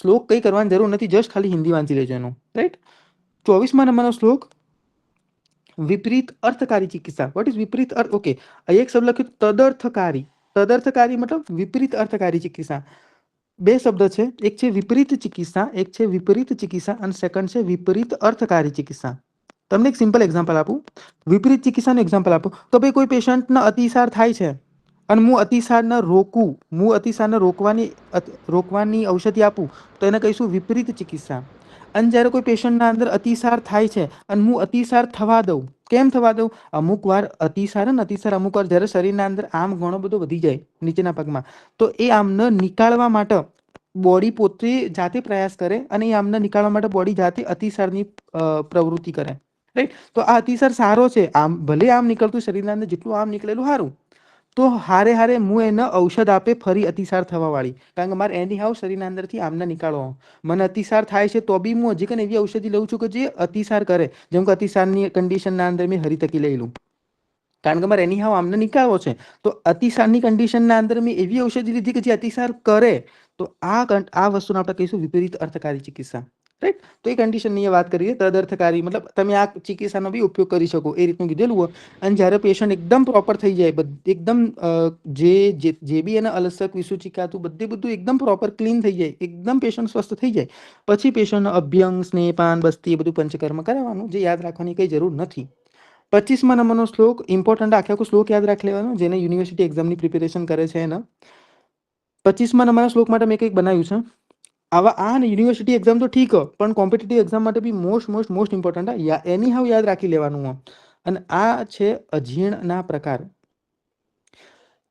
શ્લોક કઈ કરવાની જરૂર નથી, જસ્ટ ખાલી હિન્દી વાંચી લેજો એનું, રાઈટ? 24મા નંબરનો શ્લોક વિપરીત અર્થકારી ચિકિત્સા. વોટ ઇઝ વિપરીત અર્થ? ઓકે, અહીં એક શબ્દ લખ્યું તદર્થકારી. તદર્થકારી મતલબ વિપરીત અર્થકારી ચિકિત્સા. બે શબ્દ છે, એક છે વિપરીત ચિકિત્સા, એક છે વિપરીત ચિકિત્સા, અને સેકન્ડ છે વિપરીત અર્થકારી ચિકિત્સા. તમને એક સિમ્પલ એક્ઝામ્પલ આપું, વિપરીત ચિકિત્સાનું એક્ઝામ્પલ આપું. તો ભાઈ કોઈ પેશન્ટનો અતિસાર થાય છે, અને હું અતિસારને રોકું, હું અતિસારને રોકવાની ઔષધિ આપું તો એને કહીશું વિપરીત ચિકિત્સા. અને જ્યારે કોઈ પેશન્ટના અંદર અતિસાર થાય છે અને હું અતિસાર થવા દઉં, કેમ થવા દઉં? અમુક વાર અતિસાર અમુક વાર જ્યારે શરીરના અંદર આમ ઘણો બધો વધી જાય નીચેના પગમાં, તો એ આમને નીકાળવા માટે બોડી પોતે જાતે પ્રયાસ કરે અને એ આમને નીકાળવા માટે બોડી જાતે અતિસારની પ્રવૃત્તિ કરે, રાઈટ? તો આ અતિસાર સારો છે, આમ ભલે આમ નીકળતું શરીરના અંદર જેટલું આમ નીકળેલું સારું, તો હારે હું એને ઔષધ આપે ફરી અતિસાર થવા વાળી, કારણ કે મારે એની હાવ શરીરના અંદરથી આમને નીકાળવો, મને અતિસાર થાય છે તો બી હું હજી કને એવી ઔષધિ લઉં છું કે જે અતિસાર કરે, જેમ કે અતિસારની કન્ડિશનના અંદર મેં હરિતકી લઈ લઉં, કારણ કે મારે એની હાવ આમને નીકાળવો છે, તો અતિસારની કન્ડિશનના અંદર મેં એવી ઔષધિ લીધી કે જે અતિસાર કરે, તો આ વસ્તુને આપણે કહીશું વિપરીત અર્થકારી ચિકિત્સા, રાઈટ? તો એ કન્ડિશનની વાત કરીએ તદઅર્થકારી, મતલબ તમે આ ચિકિત્સાનો બી ઉપયોગ કરી શકો એ રીતનું કીધેલું હોય. અને જ્યારે પેશન્ટ એકદમ પ્રોપર થઈ જાય, એકદમ જે બી એને અલસક વિસુચિકા હતું બધું એકદમ પ્રોપર ક્લીન થઈ જાય, એકદમ પેશન્ટ સ્વસ્થ થઈ જાય, પછી પેશન્ટનો અભ્યંગ, સ્નેહપાન, બસ્તી એ બધું પંચકર્મ કરાવવાનું, જે યાદ રાખવાની કંઈ જરૂર નથી. 25મા નંબરનો શ્લોક ઇમ્પોર્ટન્ટ, આખો શ્લોક યાદ રાખી લેવાનો, જેને યુનિવર્સિટી એક્ઝામની પ્રિપેરેશન કરે છે એને. 25મા નંબરના શ્લોક માટે મેં કંઈક બનાવ્યું છે. આવા આ યુનિવર્સિટી એક્ઝામ તો ઠીક, પણ કોમ્પિટિટિવ એક્ઝામ માટે બી મોસ્ટ ઇમ્પોર્ટન્ટ, એની હાવ યાદ રાખી લેવાનું. અને આ છે અજીર્ણના પ્રકાર.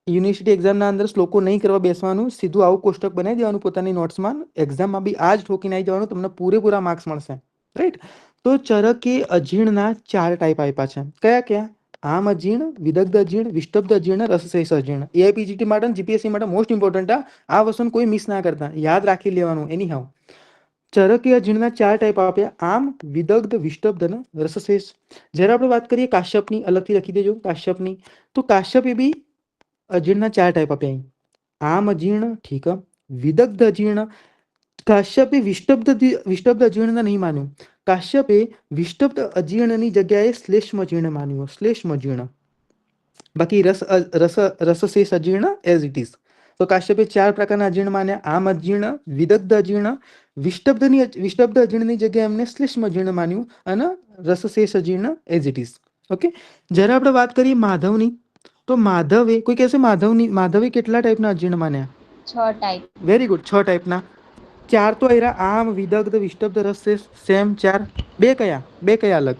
યુનિવર્સિટી એક્ઝામના અંદર શ્લોકો નહીં કરવા બેસવાનું, સીધું આવું કોષ્ટક બનાવી દેવાનું પોતાની નોટ્સમાં, એક્ઝામમાં બી આ જ ઠોકીને આવી જવાનું, તમને પૂરેપૂરા માર્ક્સ મળશે, રાઈટ? તો ચરકે અજીર્ણના 4 ટાઈપ આપ્યા છે. કયા કયા? આમ અજીર્ણ, વિદગ્ધ અજીર્ણ, વિષ્ટબ્ધ અજીર્ણ, રસશેષ અજીર્ણ. એઆઈપીજીટી માટે, જીપીએસસી માટે મોસ્ટ ઇમ્પોર્ટન્ટ, આ વસ્તુને કોઈ મિસ ના કરતા, યાદ રાખી લેવાનું. એની હાવ ચરકીય અજીર્ણના 4 ટાઈપ આપ્યા: આમ, વિદગ્ધ, વિષ્ટબ્ધ અને રસશેષ. જ્યારે આપણે વાત કરીએ કાશ્યપની, અલગથી લખી દેજો કાશ્યપની, તો કાશ્યપ એ બી અજીર્ણના 4 ટાઈપ આપ્યા. આમ અજીર્ણ, ઠીક, વિદગ્ધ અજીર્ણ. કાશ્યપે વિષ્ટબ્ધ અજીર્ણ નહીં માન્યું, કાશ્યપે વિષ્ટબ્ધ અજીર્ણની જગ્યાએ શ્લેષ્મ અજીર્ણ માન્યું, શ્લેષ્મ અજીર્ણ. બાકી રસશેષ અજીર્ણ એઝ ઇટ ઇઝ. તો કાશ્યપે 4 પ્રકારના અજીર્ણ માન્યા: આમ અજીર્ણ, વિદગ્ધ અજીર્ણ, વિષ્ટબ્ધ અજીર્ણની જગ્યાએ એમને શ્લેષ્મ અજીર્ણ માન્યું, અને રસશેષ અજીર્ણ એઝ ઇટ ઇઝ. ઓકે. જ્યારે આપણે વાત કરીએ માધવની, તો માધવે, કોઈ કહેશે માધવે કેટલા ટાઈપના અજીર્ણ માન્યા? 6 ટાઈપ. વેરી ગુડ, 6 ટાઈપના. 4 તો એરા આમ, વિદગ્ધ, વિષ્ટબ્ધ, રસશેષ, સેમ 4. બે કયા અલગ?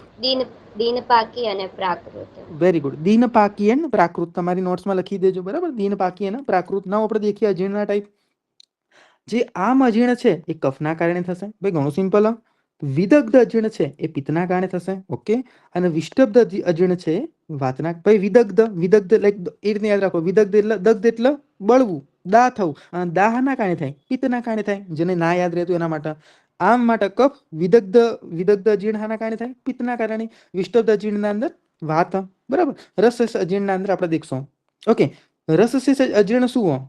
દિનપાકી અને પ્રાકૃત. Very good. દિનપાકી અને પ્રાકૃત તમારી નોટ્સમાં લખી દેજો, બરાબર? દિનપાકી અને પ્રાકૃત. ના આપણે દેખીએ અજીર્ણના ટાઈપ. જે આમ અજીર્ણ છે એ કફના કારણે થશે, ભાઈ ઘણું સિમ્પલ. વિદગ્ધ અજીર્ણ છે એ પિત્તના કારણે થશે, ઓકે. અને વિષ્ટબ્ધ અજીર્ણ છે વાતના. ભાઈ વિદગ્ધ લાઈક એ રીતે યાદ રાખો, વિદગ્ધ એટલે દગ્ધ એટલે બળવું, દાહ થવું, અને દાહના કારણે થાય, પિત્તના કારણે થાય. જેને ના યાદ રહેતું એના માટે. આમ માટે કફ, વિદગ્ધ અજીર્ણ શાના કારણે થાય? પિત્તના કારણે. વિષ્ટબ્ધ અજીર્ણના અંદર વાત, બરાબર. રસશેષ અજીર્ણના અંદર આપણે દેખશું, ઓકે. રસશેષ અજીર્ણ શું હોય?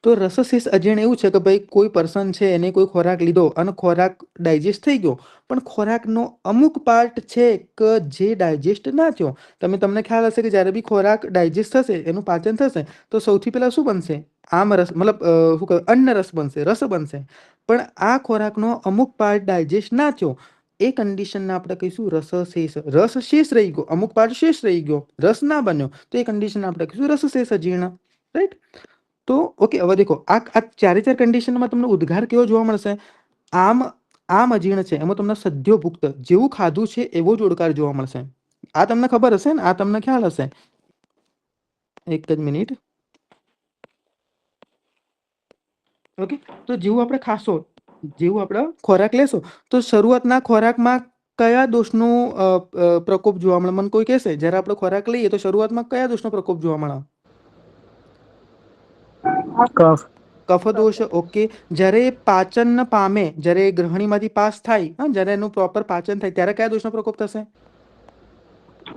તો રસશેષ અજીર્ણ એવું છે કે ભાઈ કોઈ પર્સન છે, એને કોઈ ખોરાક લીધો અને ખોરાક ડાયજેસ્ટ થઈ ગયો, પણ ખોરાકનો અમુક પાર્ટ છે કે જે ડાયજેસ્ટ ના થયો. તમને ખ્યાલ હશે કે જ્યારે બી ખોરાક ડાયજેસ્ટ થશે, એનું પાચન થશે, તો સૌથી પહેલા શું બનશે? આમ રસ, મતલબ શું કહે, અન્ન રસ બનશે, રસ બનશે. પણ આ ખોરાકનો અમુક પાર્ટ ડાયજેસ્ટ ના થયો, એ કન્ડિશનને આપણે કહીશું રસશેષ. રસ શેષ રહી ગયો, અમુક પાર્ટ શેષ રહી ગયો, રસ ના બન્યો, તો એ કન્ડિશન આપણે કહીશું રસશેષ અજીર્ણ, રાઈટ? તો ઓકે, હવે દેખો આ 4 કન્ડિશનમાં તમને ઉદ્ગાર કેવો જોવા મળશે? આમ અજીર્ણ છે એમાં તમને સદ્યોભુક્ત, જેવું ખાધું છે એવો જ ઓડકાર જોવા મળશે. આ તમને ખબર હશે ને, આ તમને ખ્યાલ હશે. એક જ મિનિટ. ઓકે. તો જેવું આપણે ખાશો, જેવું આપણે ખોરાક લેશો, તો શરૂઆતના ખોરાકમાં કયા દોષનો પ્રકોપ જોવા મળે? મને કોઈ કહેશે જ્યારે આપણે ખોરાક લઈએ તો શરૂઆતમાં કયા દોષનો પ્રકોપ જોવા મળે? કફ દોષ, ઓકે. જ્યારે પાચન પામે, જ્યારે ગ્રહણીમાંથી પાસ થાય, જ્યારે એનું પ્રોપર પાચન થાય, ત્યારે કયા દોષનો પ્રકોપ થશે?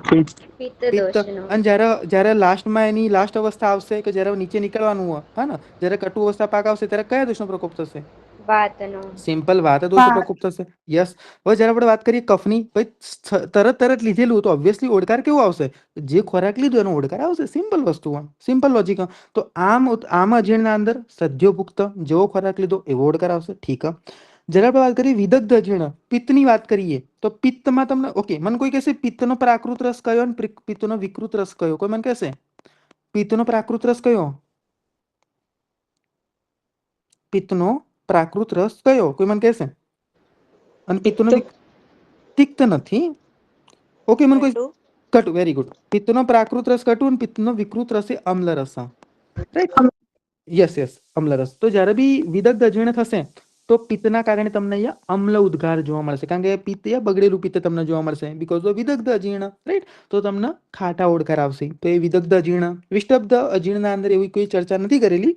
પિત્ત પિત્ત. દોષનો. અને જ્યારે લાસ્ટમાં એની લાસ્ટ અવસ્થા આવશે કે જ્યારે નીચે નીકળવાનું હોય, હા ને, જ્યારે કટુ અવસ્થા પાક આવશે, ત્યારે કયા દોષનો પ્રકોપ થશે? વાતનો. સિમ્પલ, વાત દોષનો પ્રકોપ થશે. યસ. હવે જ્યારે આપણે વાત કરીએ કફની, ભાઈ તરત લીધેલું તો ઓબ્વિયસલી ઓડકાર કેવો આવશે? જે ખોરાક લીધો એનો ઓડકાર આવશે. સિમ્પલ વસ્તુ, સિમ્પલ લોજિક. તો આમ અજીર્ણના અંદર સદ્યોભુક્ત, જેવો ખોરાક લીધો એવો ઓડકાર આવશે, ઠીક. જ્યારે આપણે વાત કરીએ વિદગ્ધ અજીર્ણ, પિત્તની વાત કરીએ, તો પિત્તમાં તમને, ઓકે, મને કોઈ કહેશે પિત્તનો પ્રાકૃત રસ કયો અને પિત્તનો વિકૃત રસ કયો? કોઈ મને કહેશે? પિત્તનો પ્રાકૃત રસ કયો? પિત્તનો પ્રાકૃત રસ કયો? કોઈ મને કહેશે? અને પિત્તનો તિક્ત નથી. ઓકે, મને કોઈ કટુ. Very good. પિત્તનો પ્રાકૃત રસ કટુ અને પિત્તનો વિકૃત રસ એ અમ્લ રસ. રાઈટ? યસ યસ, અમ્લ રસ. તો જ્યારે બી વિદગ્ધ અજીર્ણ થશે તો પિત્તના કારણે તમને અહીંયા અમ્લ ઉદ્ગાર જોવા મળશે, કારણ કે પિત્ત એ બગડેલું પિત્ત તમને જોવા મળશે બીકોઝ ઓફ વિદગ્ધ અજીર્ણ. રાઈટ? તો તમને ખાટા ઓડકાર આવશે. તો એ વિદગ્ધ અજીર્ણ. વિષ્ટબ્ધ અજીર્ણના અંદર એવી કોઈ ચર્ચા નથી કરેલી.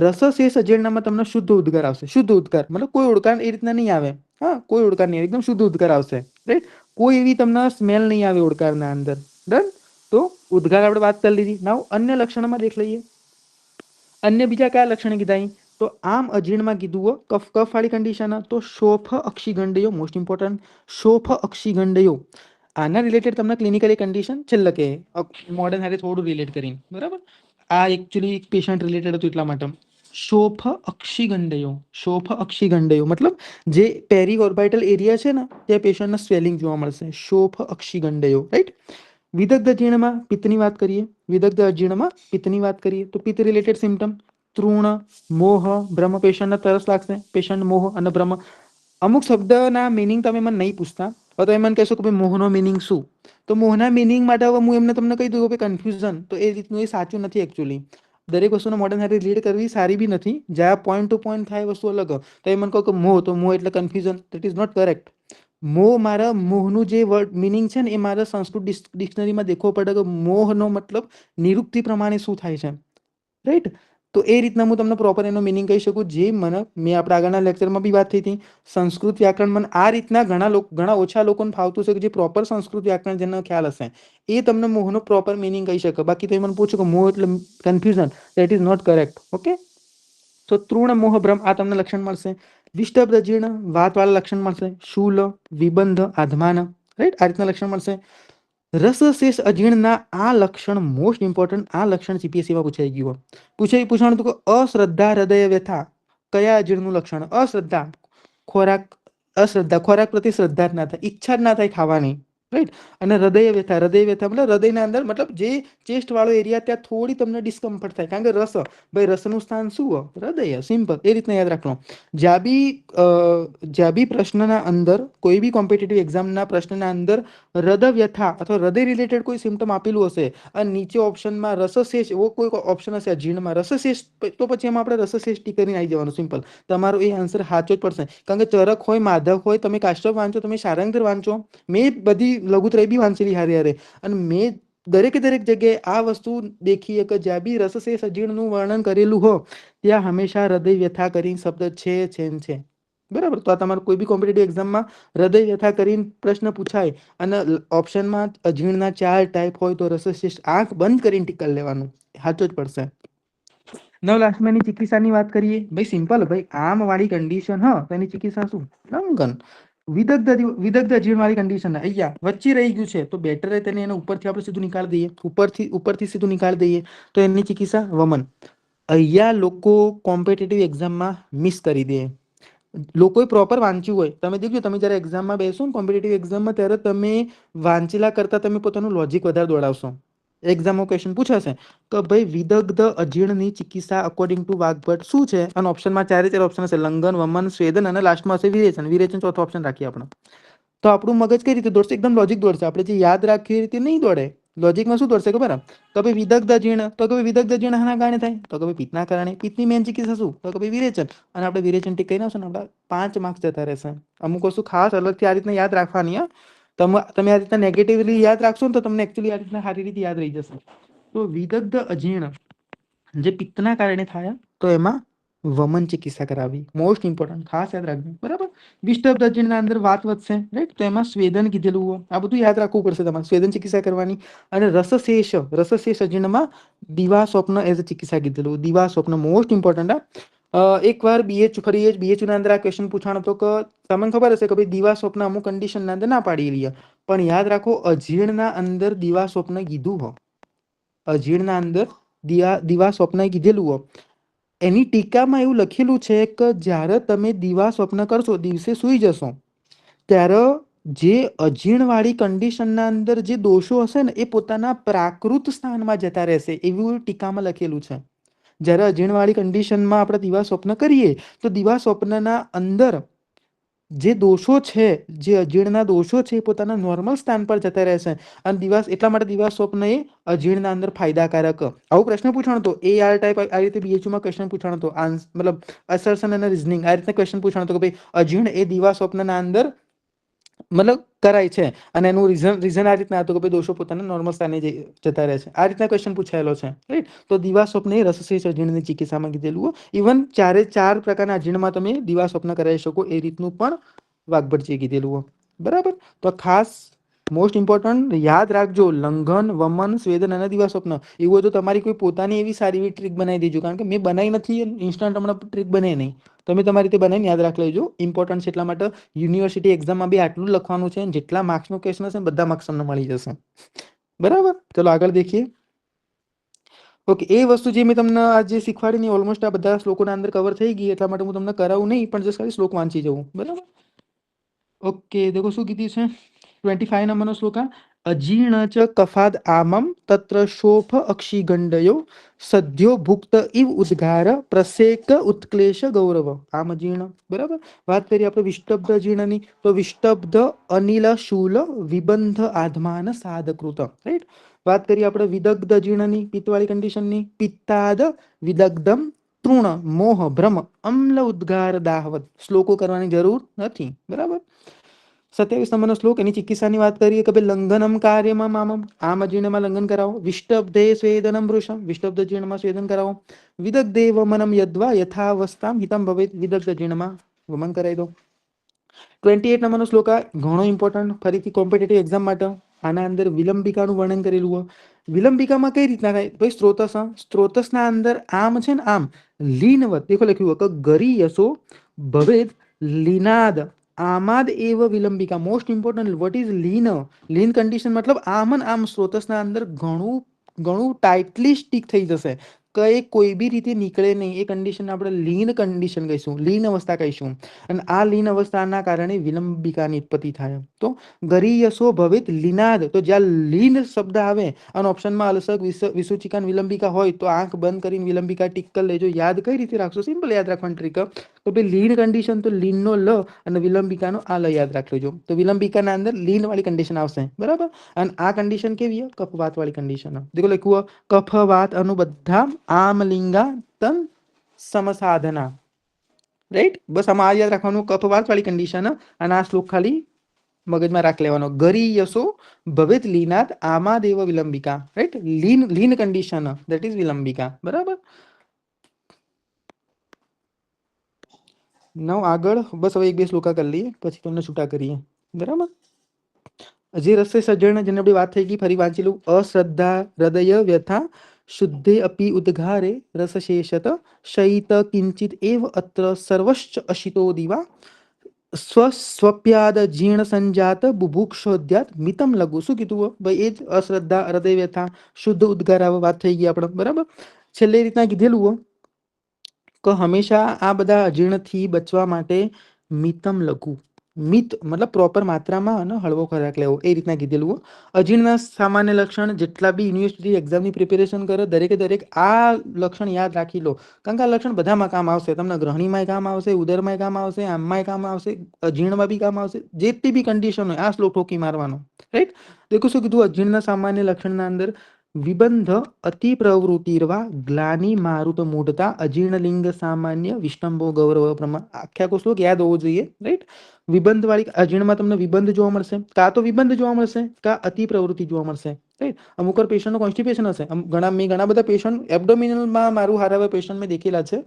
રસશેષ અજીર્ણમાં તમને શુદ્ધ ઉદ્ગાર આવશે. શુદ્ધ ઉદ્ગાર મતલબ કોઈ ઓડકાર એ રીતના નહીં આવે. હા, કોઈ ઓડકાર નહીં, એકદમ શુદ્ધ ઉદ્ગાર આવશે. રાઈટ? કોઈ એવી તમને સ્મેલ નહીં આવે ઓડકારના અંદર. ડન? તો ઉદ્ગાર આપણે વાત કરી લીધી. નાવ અન્ય લક્ષણમાં દેખ લઈએ. અન્ય બીજા કયા લક્ષણ કીધા અહીં? તો આમ અજીર્ણમાં કીધું કફ વાળી કન્ડિશન. તો શોફ અક્ષિગંડયો, મોસ્ટ ઇમ્પોર્ટન્ટ. શોફ અક્ષિગંડયો. આના રિલેટેડ તમને ક્લિનિકલી કન્ડિશન છેલ્લે કે મોડર્ન હારે થોડું રિલેટ કરીને, બરાબર? આ એકચ્યુઅલી એક પેશન્ટ રિલેટેડ હતું એટલા માટે. શોફ અક્ષિગંડયો. શોફ અક્ષિગંડયો મતલબ જે પેરી ઓર્બિટલ એરિયા છે ને ત્યાં પેશન્ટને સ્વેલિંગ જોવા મળશે. શોફ અક્ષિગંડયો. રાઈટ? વિદગ્ધ અજીર્ણમાં પિત્તની વાત કરીએ. વિદગ્ધ અજીર્ણમાં પિત્તની વાત કરીએ તો પિત્ત રિલેટેડ સિમ્ટમ તૃણ, મોહ, ભ્રમ. પેશન્ટને તરસ લાગશે. પેશન્ટ મોહ અને ભ્રમ. અમુક શબ્દના મિનિંગ તમે મને નહીં પૂછતા, તો તમે મને કહેશો કે ભાઈ મોહનો મિનિંગ શું? તો મોહના મિનિંગ માટે હવે હું એમને તમને કહી દઉં કે કન્ફ્યુઝન. તો એ રીતનું એ સાચું નથી એકચ્યુઅલી. દરેક વસ્તુને મોડર્ન હારે રીડ કરવી સારી બી નથી. જ્યાં પોઈન્ટ ટુ પોઈન્ટ થાય વસ્તુ અલગ. તો એ મને કહો કે મોહ, તો મોહ એટલે confusion. That is not correct. મોહ, મારા મોહનું જે વર્ડ મિનિંગ છે ને એ મારા સંસ્કૃત ડિક્શનરીમાં દેખવો પડે કે મોહનો મતલબ નિરુક્તિ પ્રમાણે શું થાય છે. રાઈટ? તો એ રીતના હું તમને પ્રોપર એનો મિનિંગ કહી શકું. જે મને મેં આપણા આગળના લેક્ચરમાં બી વાત થઈ હતી. સંસ્કૃત વ્યાકરણ મને આ રીતના ઘણા ઓછા લોકોને ફાવતું છે કે જે પ્રોપર સંસ્કૃત વ્યાકરણ જેનો ખ્યાલ હશે એ તમને મોહનો પ્રોપર મિનિંગ કહી શકે. બાકી તો મને પૂછો કે મોહ એટલે confusion, that is not correct. Okay? તો તૃણ, મોહ, ભ્રમ આ તમને લક્ષણ મળશે. વિષ્ટબ્ધ અજીર્ણ વાતવાળા લક્ષણ મળશે. શૂલ, વિબંધ, આધમાન. રાઈટ? આ રીતના લક્ષણ મળશે. રસશેષ અજીર્ણના આ લક્ષણ મોસ્ટ ઇમ્પોર્ટન્ટ. આ લક્ષણ CPSCમાં પૂછાઈ ગયું. પૂછવાનું હતું કે અશ્રદ્ધા, હૃદય વ્યથા કયા અજીર્ણનું લક્ષણ? અશ્રદ્ધા, અશ્રદ્ધા, ખોરાક પ્રત્યે શ્રદ્ધા જ ના થાય, ઈચ્છા જ ના થાય ખાવાની. રાઈટ? અને હૃદય વ્યથા. હૃદય વ્યથા મતલબ હૃદયના અંદર મતલબ જે ચેસ્ટ વાળો એરિયા ત્યાં થોડી તમને ડિસ્કમ્ફર્ટ થાય, કારણ કે રસ, ભાઈ રસનું સ્થાન શું? હૃદય. સિમ્પલ. એ રીતના યાદ રાખવાનું. જ્યાં બી પ્રશ્નના અંદર, કોઈ બી કોમ્પિટિટિવ એક્ઝામના પ્રશ્નના અંદર હૃદય વ્યથા અથવા હૃદય રિલેટેડ કોઈ સિમ્ટમ આપેલું હશે અને નીચે ઓપ્શનમાં રસશેષ એવો કોઈ ઓપ્શન હશે જીર્ણમાં રસશેષ, તો પછી એમાં આપણે રસશેષ ટી કરીને આવી જવાનું. સિમ્પલ. તમારો એ આન્સર સાચો જ પડશે, કારણ કે ચરક હોય, માધવ હોય, તમે કાશ્યપ વાંચો, તમે સારંગધર વાંચો, મેં બધી લઘુત્રય બી વાંચેલી હારે અને મેં દરેક જગ્યાએ આ વસ્તુ દેખીએ કે જ્યાં બી રસશેષ અજીર્ણનું વર્ણન કરેલું હો ત્યાં હંમેશા હૃદય વ્યથા કરીને શબ્દ છે. બરાબર? તો આ તમારું કોઈ બી કોમ્પિટિટિવ એક્ઝામમાં હૃદય વ્યથા કરીને પ્રશ્ન પૂછાય અને ઓપ્શનમાં અજીર્ણના 4 ટાઈપ હોય તો રસશેષ આંખ બંધ કરીને ટીક કરી લેવાનું. સાચો જ પડશે. નવ લાસ્ટમાં એની ચિકિત્સાની વાત કરીએ. ભાઈ સિમ્પલ. ભાઈ આમ વાળી કન્ડિશન, હા, તો એની ચિકિત્સા શું? લંઘન. વિદગ્ધ અજીર્ણ વાળી કન્ડિશન અહીંયા વચ્ચે રહી ગયું છે તો બેટર રહે તેને એને ઉપરથી આપણે સીધું નિકાળી દઈએ. ઉપરથી સીધું નિકાળી દઈએ તો એની ચિકિત્સા વમન. અહીંયા લોકો કોમ્પિટિટિવ એક્ઝામમાં મિસ કરી દે. લોકોએ પ્રોપર વાંચ્યું હોય. તમે દેખજો, તમે જ્યારે એક્ઝામમાં બેસો ને કોમ્પિટિટિવ એક્ઝામમાં, ત્યારે તમે વાંચેલા કરતાં તમે પોતાનું લોજિક વધારે દોડાવશો. એક્ઝામમાં ક્વેશ્ચન પૂછાશે કે ભાઈ વિદગ્ધ અજીર્ણની ચિકિત્સા અકોર્ડિંગ ટુ વાઘભટ્ટ શું છે? અને ઓપ્શનમાં 4 ઓપ્શન હશે: લંઘન, વમન, સ્વેદન અને લાસ્ટમાં હશે વિરેચન. વિરેચન ચોથો ઓપ્શન રાખીએ આપણે. તો આપણું મગજ કઈ રીતે દોડશે? એકદમ લોજિક દોડશે. આપણે જે યાદ રાખીએ એ રીતે નહીં દોડે. લોજિકમાં શું દોડશે ખબર? તો ભાઈ વિદગ્ધ અજીર્ણ, તો કે વિદગ્ધ અજીર્ણ શાના કારણે થાય? તો કે પિત્તના કારણે. પિત્તની મેન ચિકિત્સા શું? તો કે વિરેચન. અને આપણે વિરેચન ટીક કરીને આવશે ને આપણા 5 માર્ક્સ જતા રહેશે. અમુક વસ્તુ ખાસ અલગથી આ રીતના યાદ રાખવાની. તમે આ રીતના નેગેટિવલી યાદ રાખશો ને તો તમને એકચ્યુઅલી આ રીતના સારી રીતે યાદ રહી જશે. તો વિદગ્ધ અજીર્ણ જે પિત્તના કારણે થાય તો એમાં વમન ચિકિત્સા કરાવી. મોસ્ટ ઇમ્પોર્ટન્ટ, ખાસ યાદ રાખજો. બરાબર? વિષ્ટબ્ધ અજીર્ણના અંદર વાત વધશે. રાઈટ? તો એમાં સ્વેદન કીધેલું હોય. આ બધું યાદ રાખવું પડશે તમારે. સ્વેદન ચિકિત્સા કરવાની. અને રસશેષ અજીર્ણમાં દિવા સ્વપ્ન એઝ અ ચિકિત્સા કીધેલું. દિવા સ્વપ્ન મોસ્ટ ઇમ્પોર્ટન્ટ. એકવાર BHU ના અંદર આ ક્વેશ્ચન પૂછાણો હતો કે તમને ખબર હશે કે ભાઈ દિવા સ્વપ્ન અમુક કન્ડિશનના અંદર ના પાડી રહ્યા, પણ યાદ રાખો અજીર્ણના અંદર દિવા સ્વપ્ન કીધું હો. અજીર્ણના અંદર દિવા સ્વપ્ન કીધેલું હો. એની ટીકામાં એવું લખેલું છે કે જ્યારે તમે દિવા સ્વપ્ન કરશો, દિવસે સૂઈ જશો, ત્યારે જે અજીર્ણવાળી કન્ડિશનના અંદર જે દોષો હશે ને એ પોતાના પ્રાકૃત સ્થાનમાં જતા રહેશે એવું ટીકામાં લખેલું છે. જ્યારે અજીર્ણવાળી કન્ડિશનમાં આપણે દિવા સ્વપ્ન કરીએ તો દિવા સ્વપ્નના અંદર જે દોષો છે, જે અજીર્ણના દોષો છે એ પોતાના નોર્મલ સ્થાન પર જતા રહેશે અને દિવસ એટલા માટે દિવા સ્વપ્ન એ અજીર્ણના અંદર ફાયદાકારક. આવો પ્રશ્ન પૂછાણો તો AR ટાઈપ આ રીતે BHUમાં ક્વેશ્ચન પૂછાણો તો મતલબ અસર્શન અને રિઝનિંગ આ રીતે ક્વેશ્ચન પૂછાણો તો કે ભાઈ અજીર્ણ એ દિવા સ્વપ્નના અંદર મતલબ કરાય છે અને એનું રીઝન આ રીતના હતું કે ભાઈ દોષો પોતાના નોર્મલ સ્થાને જતા રહે છે. આ રીતના ક્વેશ્ચન પૂછાયેલો છે, રાઈટ. તો દિવા સ્વપ્ન એ રસશેષ અજીર્ણની ચિકિત્સામાં કીધેલું. ઇવન ચાર પ્રકારના અજીર્ણમાં તમે દિવા સ્વપ્ન કરાવી શકો એ રીતનું પણ વાઘભટજીએ કીધેલું. બરાબર. તો ખાસ મોસ્ટ ઇમ્પોર્ટન્ટ યાદ રાખજો, લંઘન, વમન, સ્વેદન અને દિવા સ્વપ્ન. એવું હોય તો તમારી કોઈ પોતાની એવી સારી એવી ટ્રીક બનાવી દેજો, કારણ કે મેં બનાવી નથી, ઇન્સ્ટન્ટ હમણાં ટ્રીક બને નહીં. તમે તમારી રીતે બનાવીને યાદ રાખી લેજો. ઇમ્પોર્ટન્ટ છે એટલા માટે યુનિવર્સિટી એક્ઝામમાં બી આટલું લખવાનું છે, જેટલા માર્ક્સનું ક્વેશ્ચન હશે બધા માર્ક્સ તમને મળી જશે. બરાબર. ચલો આગળ દેખીએ. ઓકે, એ વસ્તુ જે મેં તમને આજે શીખવાડી ની ઓલમોસ્ટ આ બધા શ્લોકોના અંદર કવર થઈ ગઈ, એટલા માટે હું તમને કરાવું નહીં, પણ જસ્ટ ખાલી શ્લોક વાંચી જવું. બરાબર. ઓકે, દેખો શું કીધી છે 25 નંબરનો શ્લોક. અજીર્ણ ચ કફાદ આમમ તત્ર શોફ અક્ષિગંડયો સદ્યો ભુક્ત ઇવ ઉદ્ગાર પ્રસેક ઉત્ક્લેશ ગૌરવ. આમ અજીર્ણ. બરાબર. વાત કરીએ આપણે વિષ્ટબ્ધ અજીર્ણની, તો વિષ્ટબ્ધ અનિલ શૂલ વિબંધ આધમાન સાધકૃત. રાઈટ. વાત કરીએ આપણે વિદગ્ધ અજીર્ણની, પિત્તવાળી કન્ડિશનની, પિત્તાદ વિદગ્ધમ તૃણ મોહ ભ્રમ અમ્લ ઉદ્ગાર દાહવત. શ્લોકો કરવાની જરૂર નથી. બરાબર. 27 નંબરનો શ્લોક, એની ચિકિત્સાની વાત કરીએ કે ભાઈ લંઘનમ કાર્યમાં મામમ, આમ અજીર્ણમાં લંઘન કરાવો. વિષ્ટબ્ધે સ્વેદનમ વૃષમ, વિષ્ટબ્ધ અજીર્ણમાં સ્વેદન કરાવો. વિદગ્ધે વમનમ યદ્વા યથાવસ્થામ હિતમ ભવેત, વિદગ્ધ અજીર્ણમાં વમન કરાવી દો. 28 નંબરનો શ્લોક ઘણો ઇમ્પોર્ટન્ટ, ફરીથી કોમ્પિટિટિવ એક્ઝામ માટે. આના અંદર વિલંબિકાનું વર્ણન કરેલું હોય. વિલંબિકામાં કઈ રીતના થાય ભાઈ? સ્ત્રોતસ, સ્ત્રોતસના અંદર આમ છે ને આમ લીનવત દેખો લખ્યું હોય કે ગરી યશો ભવેદ લીનાદ આમાદ એવ વિલંબિકા. મોસ્ટ ઇમ્પોર્ટન્ટ, વોટ ઇઝ લીન? લીન કન્ડિશન મતલબ આમ ને આમ સ્ત્રોતસના અંદર ઘણું ઘણું ટાઇટલી સ્ટીક થઈ જશે, કે કોઈ બી રીતે નીકળે નહીં. એ કન્ડિશન આપણે લીન કન્ડિશન કહીશું, લીન અવસ્થા કહીશું. અને આ લીન અવસ્થાના કારણે વિલંબિકાની ઉત્પત્તિ થાય. તો ગરીયસો ભવિત લીનાદ, તો જ્યાં લીન શબ્દ આવે અને ઓપ્શનમાં અલસક વિસૂચિકા વિલંબિકા હોય તો આંખ બંધ કરીને વિલંબિકા ટીક કરી લેજો. યાદ કઈ રીતે રાખશો? સિમ્પલ યાદ રાખવાની ટ્રીક. તો ભાઈ લીન કન્ડિશન તો લીનનો લ અને વિલંબિકાનો આ લ યાદ રાખી લેજો. તો વિલંબિકાના અંદર લીન વાળી કન્ડિશન આવશે. બરાબર. અને આ કન્ડિશન કેવી? કફવાત વાળી કન્ડિશન. દેખો લખ્યું કફવાત અનુબદ્ધા આમલિંગા તન સમસાધના. રાઈટ. બસ આમાં આ યાદ રાખવાનું, કફવાત વાળી કન્ડિશન. અને આ શ્લોક ખાલી મગજમાં રાખી લેવાનો. ગરી યશો ભવિત લીનાદ આમાદેવ વિલંબિકા. રાઈટ. લીન લીન કન્ડિશન ધેટ ઇઝ વિલંબિકા. બરાબર. નવ આગળ બસ હવે એક બે શ્લોકા કરી લઈએ, પછી તમને છૂટા કરીએ. બરાબર. હજી રસ્તે સજ્જન જેને આપણી વાત થઈ ગઈ, ફરી વાંચી લઉં. અશ્રદ્ધા હૃદય વ્યથા શુદ્ધે અપી ઉદ્ઘારે રસશેષત શયિત કિંચિત એવ અત્ર સર્વશ્ચ અશિતો દિવા સ્વપ્યાદ જીર્ણ સંજાત બુભુક્ષોદ્યાત મિતમ લઘુ. શું કીધું ભાઈ? એ જ અશ્રદ્ધા હૃદય વ્યથા શુદ્ધ ઉદ્ગાર આવે વાત થઈ ગઈ આપણે. બરાબર. છેલ્લે રીતના કીધેલું કે હંમેશા આ બધા અજીર્ણથી બચવા માટે મિતમ લઘુ, મિત મતલબ પ્રોપર માત્રામાં અને હળવો ખોરાક લેવો, એ રીતના કીધેલું. અજીર્ણના સામાન્ય લક્ષણ જેટલા બી યુનિવર્સિટી એક્ઝામની પ્રિપેરેશન કરો દરેકે દરેક આ લક્ષણ યાદ રાખી લો, કારણ કે આ લક્ષણ બધામાં કામ આવશે. તમને ગ્રહણીમાંય કામ આવશે, ઉદરમાંય કામ આવશે, આમમાંય કામ આવશે, અજીર્ણમાં બી કામ આવશે. જેટલી બી કન્ડિશન હોય આ શ્લોક ઠોકી મારવાનો. રાઈટ. દેખો શું કીધું અજીર્ણના સામાન્ય લક્ષણના અંદર? વિબંધ અતિ પ્રવૃત્તિર્વા ગ્લાની મારુત મૂઢતા અજીર્ણલિંગ સામાન્ય વિષ્ટંભો ગૌરવ પ્રમાણ. આખો શ્લોક યાદ હોવો જોઈએ. રાઈટ. વિબંધ વાળી અજીર્ણમાં તમને વિબંધ જોવા મળશે, કાં તો વિબંધ જોવા મળશે, કાં અતિ પ્રવૃત્તિ જોવા મળશે. રાઈટ. અમુક પેશન્ટનો કોન્સ્ટિપેશન હશે. ઘણા બધા પેશન્ટ એબડોમિનલમાં મારું હારા પેશન્ટ મેં દેખેલા છે.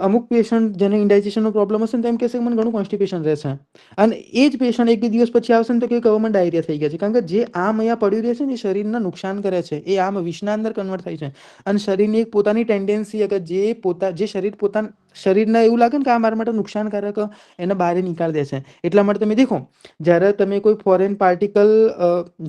અમુક પેશન્ટ જેને ઇન્ડાઇજેશનનો પ્રોબ્લેમ હશે ને તેમ કહેશે કે મને ઘણું કોન્સ્ટિપેશન રહેશે. અને એ જ પેશન્ટ એક બે દિવસ પછી આવશે ને તો કે ગવર્મેન્ટ ડાયરિયા થઈ ગયા છે, કારણ કે જે આમ અહીંયા પડ્યું રહે છે ને એ શરીરને નુકસાન કરે છે. એ આમ વિષના અંદર કન્વર્ટ થાય છે. અને શરીરની એક પોતાની ટેન્ડન્સી કે જે શરીર પોતાના શરીરને એવું લાગે ને કે આ મારા માટે નુકસાનકારક, એને બહાર નીકાળી દે છે. એટલા માટે તમે દેખો, જ્યારે તમે કોઈ ફોરેન પાર્ટિકલ,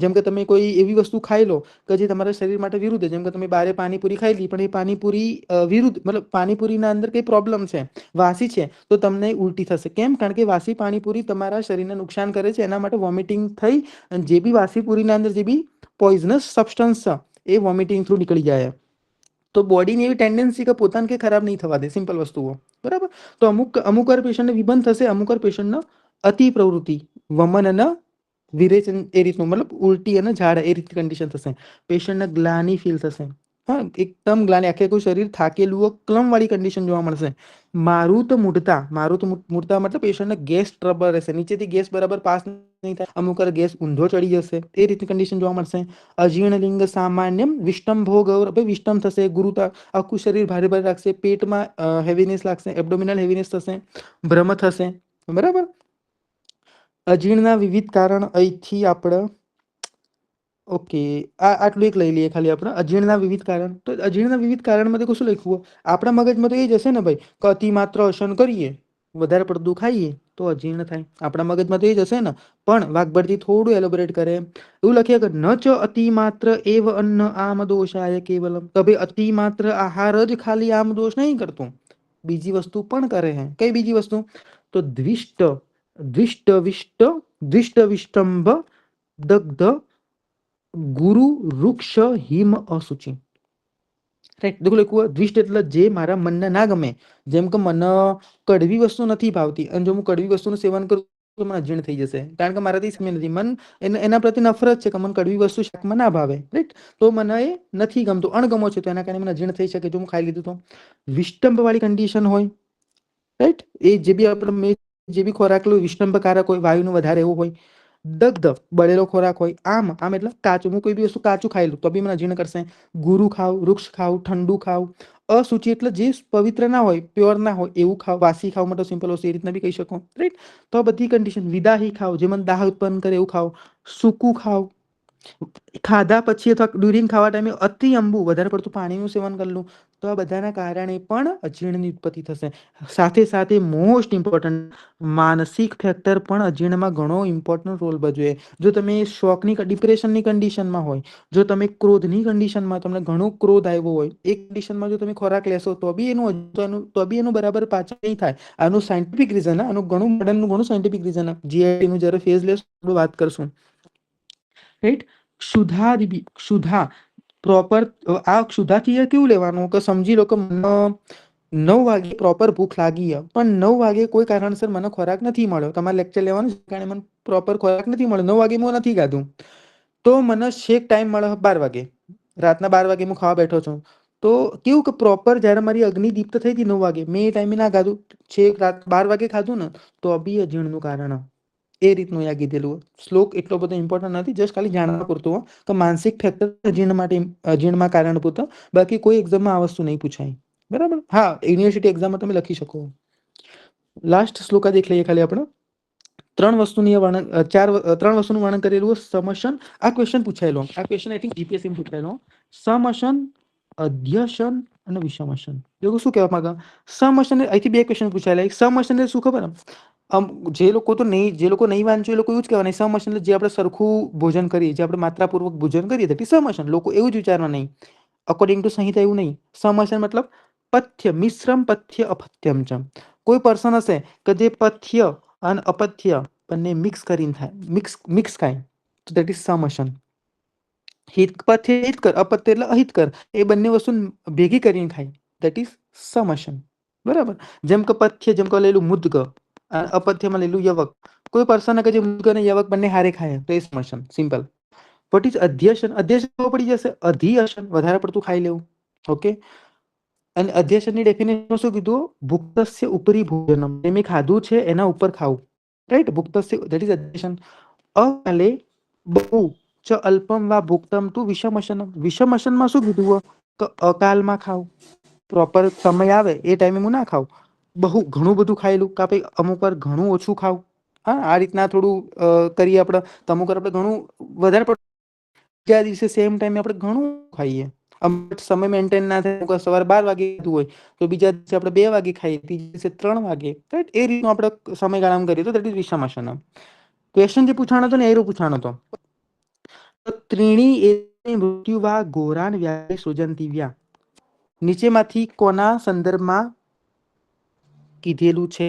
જેમ કે તમે કોઈ એવી વસ્તુ ખાઈ લો કે જે તમારા શરીર માટે વિરુદ્ધ, જેમ કે તમે બારે પાણીપુરી ખાઈ લી, પણ એ પાણીપુરી વિરુદ્ધ, મતલબ પાણીપુરીના અંદર કંઈ પ્રોબ્લેમ છે, વાસી છે, તો તમને ઉલટી થશે. કેમ? કારણ કે વાસી પાણીપુરી તમારા શરીરને નુકસાન કરે છે. એના માટે વોમિટિંગ થઈ, અને જે બી વાસી પૂરીના અંદર જે બી પોઈઝનસ સબસ્ટન્સ છે એ વોમિટિંગ થ્રુ નીકળી જાય. તો બોડીની એવી ટેન્ડન્સી કે પોતાને કંઈ ખરાબ નહીં થવા દે, સિમ્પલ વસ્તુઓ, બરાબર. તો અમુક વાર પેશન્ટને વિબંધ થશે, અમુક વાર પેશન્ટને અતિ પ્રવૃત્તિ, વમન અને વિરેચન, એ રીતનું, મતલબ ઉલટી અને ઝાડા, એ રીતની કન્ડિશન થશે. પેશન્ટને ગ્લાની ફીલ થશે. હા, એકદમ ગ્લાની, આખે કોઈ શરીર થાકેલું, ક્લમ વાળી કન્ડિશન જોવા મળશે. મારું તો મૂડતા મતલબ પેશન્ટને ગેસ ટ્રબલ રહેશે, નીચેથી ગેસ બરાબર પાસ નહીં થાય, અમુક વાર ગેસ ઊંધો ચડી જશે, એ રીતની કન્ડિશન જોવા મળશે. અજીર્ણ લિંગ સામાન્યમ વિષ્ટંભો ગૌર, ભાઈ વિષ્ટમ થશે, ગુરુતા, આખું શરીર ભારે ભારે લાગશે, પેટમાં હેવીનેસ લાગશે, એબ્ડોમિનલ હેવીનેસ થશે, ભ્રમ થશે, બરાબર. અજીર્ણના વિવિધ કારણ અહીંથી આપણે, ઓકે, આટલું એક લઈ લઈએ ખાલી આપણે, અજીર્ણના વિવિધ કારણ. તો અજીર્ણના વિવિધ કારણમાં શું લખ્યું? આપણા મગજમાં તો એ જ હશે ને ભાઈ, કે અતિ માત્ર અસન કરીએ, વધારે પડતું ખાઈએ તો અજીર્ણ થાય. આપણા મગજમાં તો એ જ હશે ને. પણ વાઘભરથી થોડું એલોબરેટ કરે, એવું લખીએ કે ન ચ અતિ માત્ર એવ અન્ન આમ દોષાય કેવલમ. તો ભાઈ અતિ માત્ર આહાર જ ખાલી આમ દોષ નહીં કરતું, બીજી વસ્તુ પણ કરે છે. કઈ બીજી વસ્તુ? તો દ્વિષ્ટ વિષ્ટંભ દગ્ધ ગુરુ વૃક્ષ હિમ અસુચિ. રાઈટ, દેખો લખવું, દ્વિષ્ટ એટલે જે મારા મનને ના ગમે. જેમ કે મને કડવી વસ્તુ નથી ભાવતી, અને જો હું કડવી વસ્તુનું સેવન કરું તો મને અજીર્ણ થઈ જશે, કારણ કે મારાથી સમય નથી. મન એના પ્રત્યે નફરત છે કે મને કડવી વસ્તુ શાકમાં ના ભાવે, રાઈટ. તો મને એ નથી ગમતું, અણગમો છે, તો એના કારણે મને અજીર્ણ થઈ શકે જો હું ખાઈ લીધું તો. વિષ્ટંભ વાળી કન્ડિશન હોય, રાઈટ, એ જે બી આપણે મેં જે બી ખોરાક લો વિષ્ટંભકારક હોય, વાયુનું વધારે એવું હોય. દગ્ધ, બળેલો ખોરાક હોય. આમ એટલે કાચું, હું કોઈ બી વસ્તુ કાચું ખાઈ લઉં તો બી મને અજીર્ણ કરશે. ગુરુ ખાવ, વૃક્ષ ખાવ, ઠંડુ ખાવ. અશુચિ એટલે જે પવિત્ર ના હોય, પ્યોર ના હોય એવું ખાવ, વાસી ખાવ, मतलब સિમ્પલ વસ્તુ એ રીતના બી કહી શકો, રાઈટ. તો આ બધી કન્ડિશન. વિદાહી ખાવ, જે મને દાહ ઉત્પન્ન કરે એવું ખાવ. સૂકું ખાવ, ખાધા પછી અથવા ડ્યુરિંગ ખાવા ટાઈમે અતિ અંબુ, વધારે પડતું પાણીનું સેવન કરેલું, તો આ બધાના કારણે પણ અજીર્ણની ઉત્પત્તિ થશે. સાથે સાથે મોસ્ટ ઇમ્પોર્ટન્ટ, માનસિક ફેક્ટર પણ અજીર્ણમાં ઘણો ઇમ્પોર્ટન્ટ રોલ ભજવે. જો તમે શોકની, ડિપ્રેશનની કન્ડિશનમાં હોય, જો તમે ક્રોધની કન્ડિશનમાં, તમને ઘણો ક્રોધ આવ્યો હોય, એ કન્ડિશનમાં જો તમે ખોરાક લેશો તો બી એનું બરાબર પાચન નહીં થાય. આનું સાયન્ટિફિક રીઝન, આનું ઘણું મોડર્નનું ઘણું સાયન્ટિફિક રીઝન. જીઆઈટીનું જ્યારે ફેઝ લેશું આપણે વાત કરશું, રાઈટ. ક્ષુધા પ્રોપર, આ ક્ષુધાથી કેવું લેવાનું કે સમજી લો કે 9 વાગે પ્રોપર ભૂખ લાગી છે, પણ 9 વાગે કોઈ કારણસર મને ખોરાક નથી મળ્યો. તમારે લેક્ચર લેવાનું છે કારણ મને પ્રોપર ખોરાક નથી મળ્યો, 9 વાગે હું નથી ખાધું, તો મને છેક ટાઈમ મળે 12 વાગે, રાતના 12 વાગે હું ખાવા બેઠો છું. તો કેવું કે પ્રોપર જ્યારે મારી અગ્નિ દીપ્ત થઈ હતી 9 વાગે, મેં એ ટાઈમે ના ખાધું, છેક રાત 12 વાગે ખાધું ને, તો બી અજીર્ણનું કારણ. એ રીતનું યા કીધેલું. શ્લોક એટલો બધો ઇમ્પોર્ટન્ટ નથી, જસ્ટ ખાલી જાણવા પૂરતું કે માનસિક ફેક્ટર અજીર્ણ માટે, અજીર્ણમાં કારણભૂત. બાકી કોઈ એક્ઝામમાં આ વસ્તુ નહીં પૂછાય, બરાબર. હા, યુનિવર્સિટી એક્ઝામમાં તમે લખી શકો. લાસ્ટ શ્લોકા દેખ લઈએ ખાલી આપણે. 3 વસ્તુનું વર્ણન કરેલું સમશન. આ ક્વેશ્ચન પૂછાયેલો, આ ક્વેશ્ચન આઈ થિંક જીપીએસસી પૂછાયેલો. સમશન, અધ્યશન અને વિષમશન. લોકો શું કહેવા માંગે? સમશન, અહીંથી 2 ક્વેશ્ચન પૂછાયેલા. સમશન એટલે શું ખબર? જે લોકો નહીં વાંચ્યું એ લોકો એવું જ કહેવાય. સમશન એટલે જે આપણે સરખું ભોજન કરીએ, જે આપણે માત્રાપૂર્વક ભોજન કરીએ, તે સમશન. લોકો એવું જ વિચારવા નહીં, અકોર્ડિંગ ટુ સંહિતા એવું નહીં. સમશન મતલબ પથ્ય, મિશ્રમ પથ્ય અપથ્યમ છે. કોઈ પર્સન હશે કે જે પથ્ય અને અપથ્ય બંને મિક્સ કરીને થાય, મિક્સ ખાય, તો દેટ ઇઝ સમશન. પથ્ય હિતકર, અપથ્ય એટલે અહિતકર, એ બંને વસ્તુ ભેગી કરીને ખાય, દેટ ઇઝ સમશન, બરાબર. જેમ કે પથ્ય, જેમ કે લેલું મુદ્ગ, અને અપથ્યમાં લેલું યવક. કોઈ પર્સન કે જે મુદ્ગ અને યવક બંને હારે ખાય તો એ સમશન, સિમ્પલ. વોટ ઇઝ અધ્યશન? અધ્યશન પડી જશે, અધિયશન, વધારે પડતું ખાઈ લેવું, ઓકે. અને અધ્યશનની ડેફિનેશન શું કીધું? ભુક્તસ્ય ઉપરી ભોજનમ, જે મેં ખાધું છે એના ઉપર ખાવું, રાઈટ. ભુક્તસ્ય, ધેટ ઇઝ અધ્યશન. અકાલે બહુ ચ અલ્પમ વા ભુક્તમ તું વિષમશનમ. વિષમશનમાં શું કીધું? તો અકાલમાં ખાવ, પ્રોપર સમય આવે એ ટાઈમે હું ના ખાવ. બહુ ઘણું બધું ખાયેલું, કાં પછી અમુક વાર ઘણું ઓછું ખાવ. હા, આ રીતના થોડું કરીએ આપણે. તો અમુક વાર આપણે ઘણું વધારે પડતું, બીજા દિવસે સેમ ટાઈમે આપણે ઘણું ખાઈએ, સમય મેન્ટેન ના થાય, સવારે 12 વાગે ખાધું હોય તો બીજા દિવસે આપણે 2 વાગે ખાઈએ, ત્રીજા દિવસે 3 વાગે, રાઈટ? એ રીતનું આપણે સમયગાળામાં કરીએ તો દેટ ઇઝ વિષમાસનમ. ક્વેશ્ચન જે પૂછાણો હતો ને એ પૂછાણો હતો, ત્રીણી એ મૃત્યુવા ઘોરાન વ્યાધિ સૃજંતિવ્યા, નીચેમાંથી કોના સંદર્ભમાં કીધેલું છે?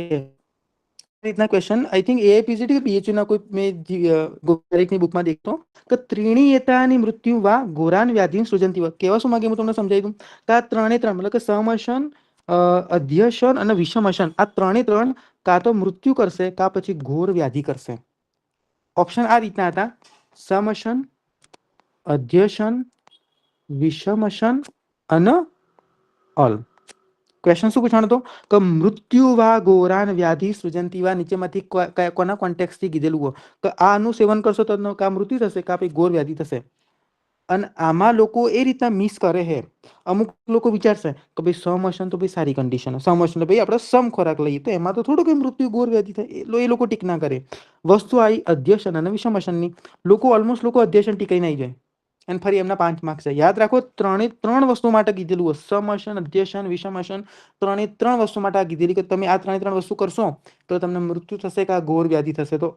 રીતના ક્વેશ્ચન આઈ થિંક એઆઈપીસીટી કે પીએચયુ ના કોઈ મેં દરેકની બુકમાં દેખતો કે ત્રીણીયતાની મૃત્યુ વા ઘોરાન વ્યાધિ સૃજંતી વા. કેવા શું માંગે હું તમને સમજાવી દઉં કે આ ત્રણે ત્રણ મતલબ કે સમશન, અધ્યશન અને વિષમશન, આ ત્રણે ત્રણ કાં તો મૃત્યુ કરશે કાં પછી ઘોર વ્યાધિ કરશે. ઓપ્શન આ રીતના હતા: સમશન, અધ્યશન, વિષમશન અને અલ. ક્વેશ્ચન શું પૂછાણો હતો કે મૃત્યુ વા ઘોરાન વ્યાધિ સૃજંતી વા, નીચેમાંથી કોના કોન્ટેક્સ્ટથી કીધેલું હોય કે આનું સેવન કરશો તો કા મૃત્યુ થશે કા પછી ઘોર વ્યાધિ થશે. અને આમાં લોકો એ રીતના મિસ કરે છે. અમુક લોકો વિચારશે કે ભાઈ સમશન તો ભાઈ સારી કન્ડિશન, સમશન ભાઈ આપણે સમ ખોરાક લઈએ તો એમાં તો થોડું કઈ મૃત્યુ ઘોર વ્યાધિ થાય, એ લોકો ટીક ના કરે. વસ્તુ આવી અધ્યશન અને વિષમશનની, લોકો ઓલમોસ્ટ લોકો અધ્યશન ટીકાઈ નહીં જાય અને ફરી એમના 5 માર્ક્સ છે. યાદ રાખો, ત્રણ વસ્તુ માટે કીધેલું હોય: સમશન, અધ્યશન, વિષમશન. ત્રણ વસ્તુ માટે આ કીધેલી કે તમે આ ત્રણ વસ્તુ કરશો તો તમને મૃત્યુ થશે કે ઘોર વ્યાધિ થશે. તો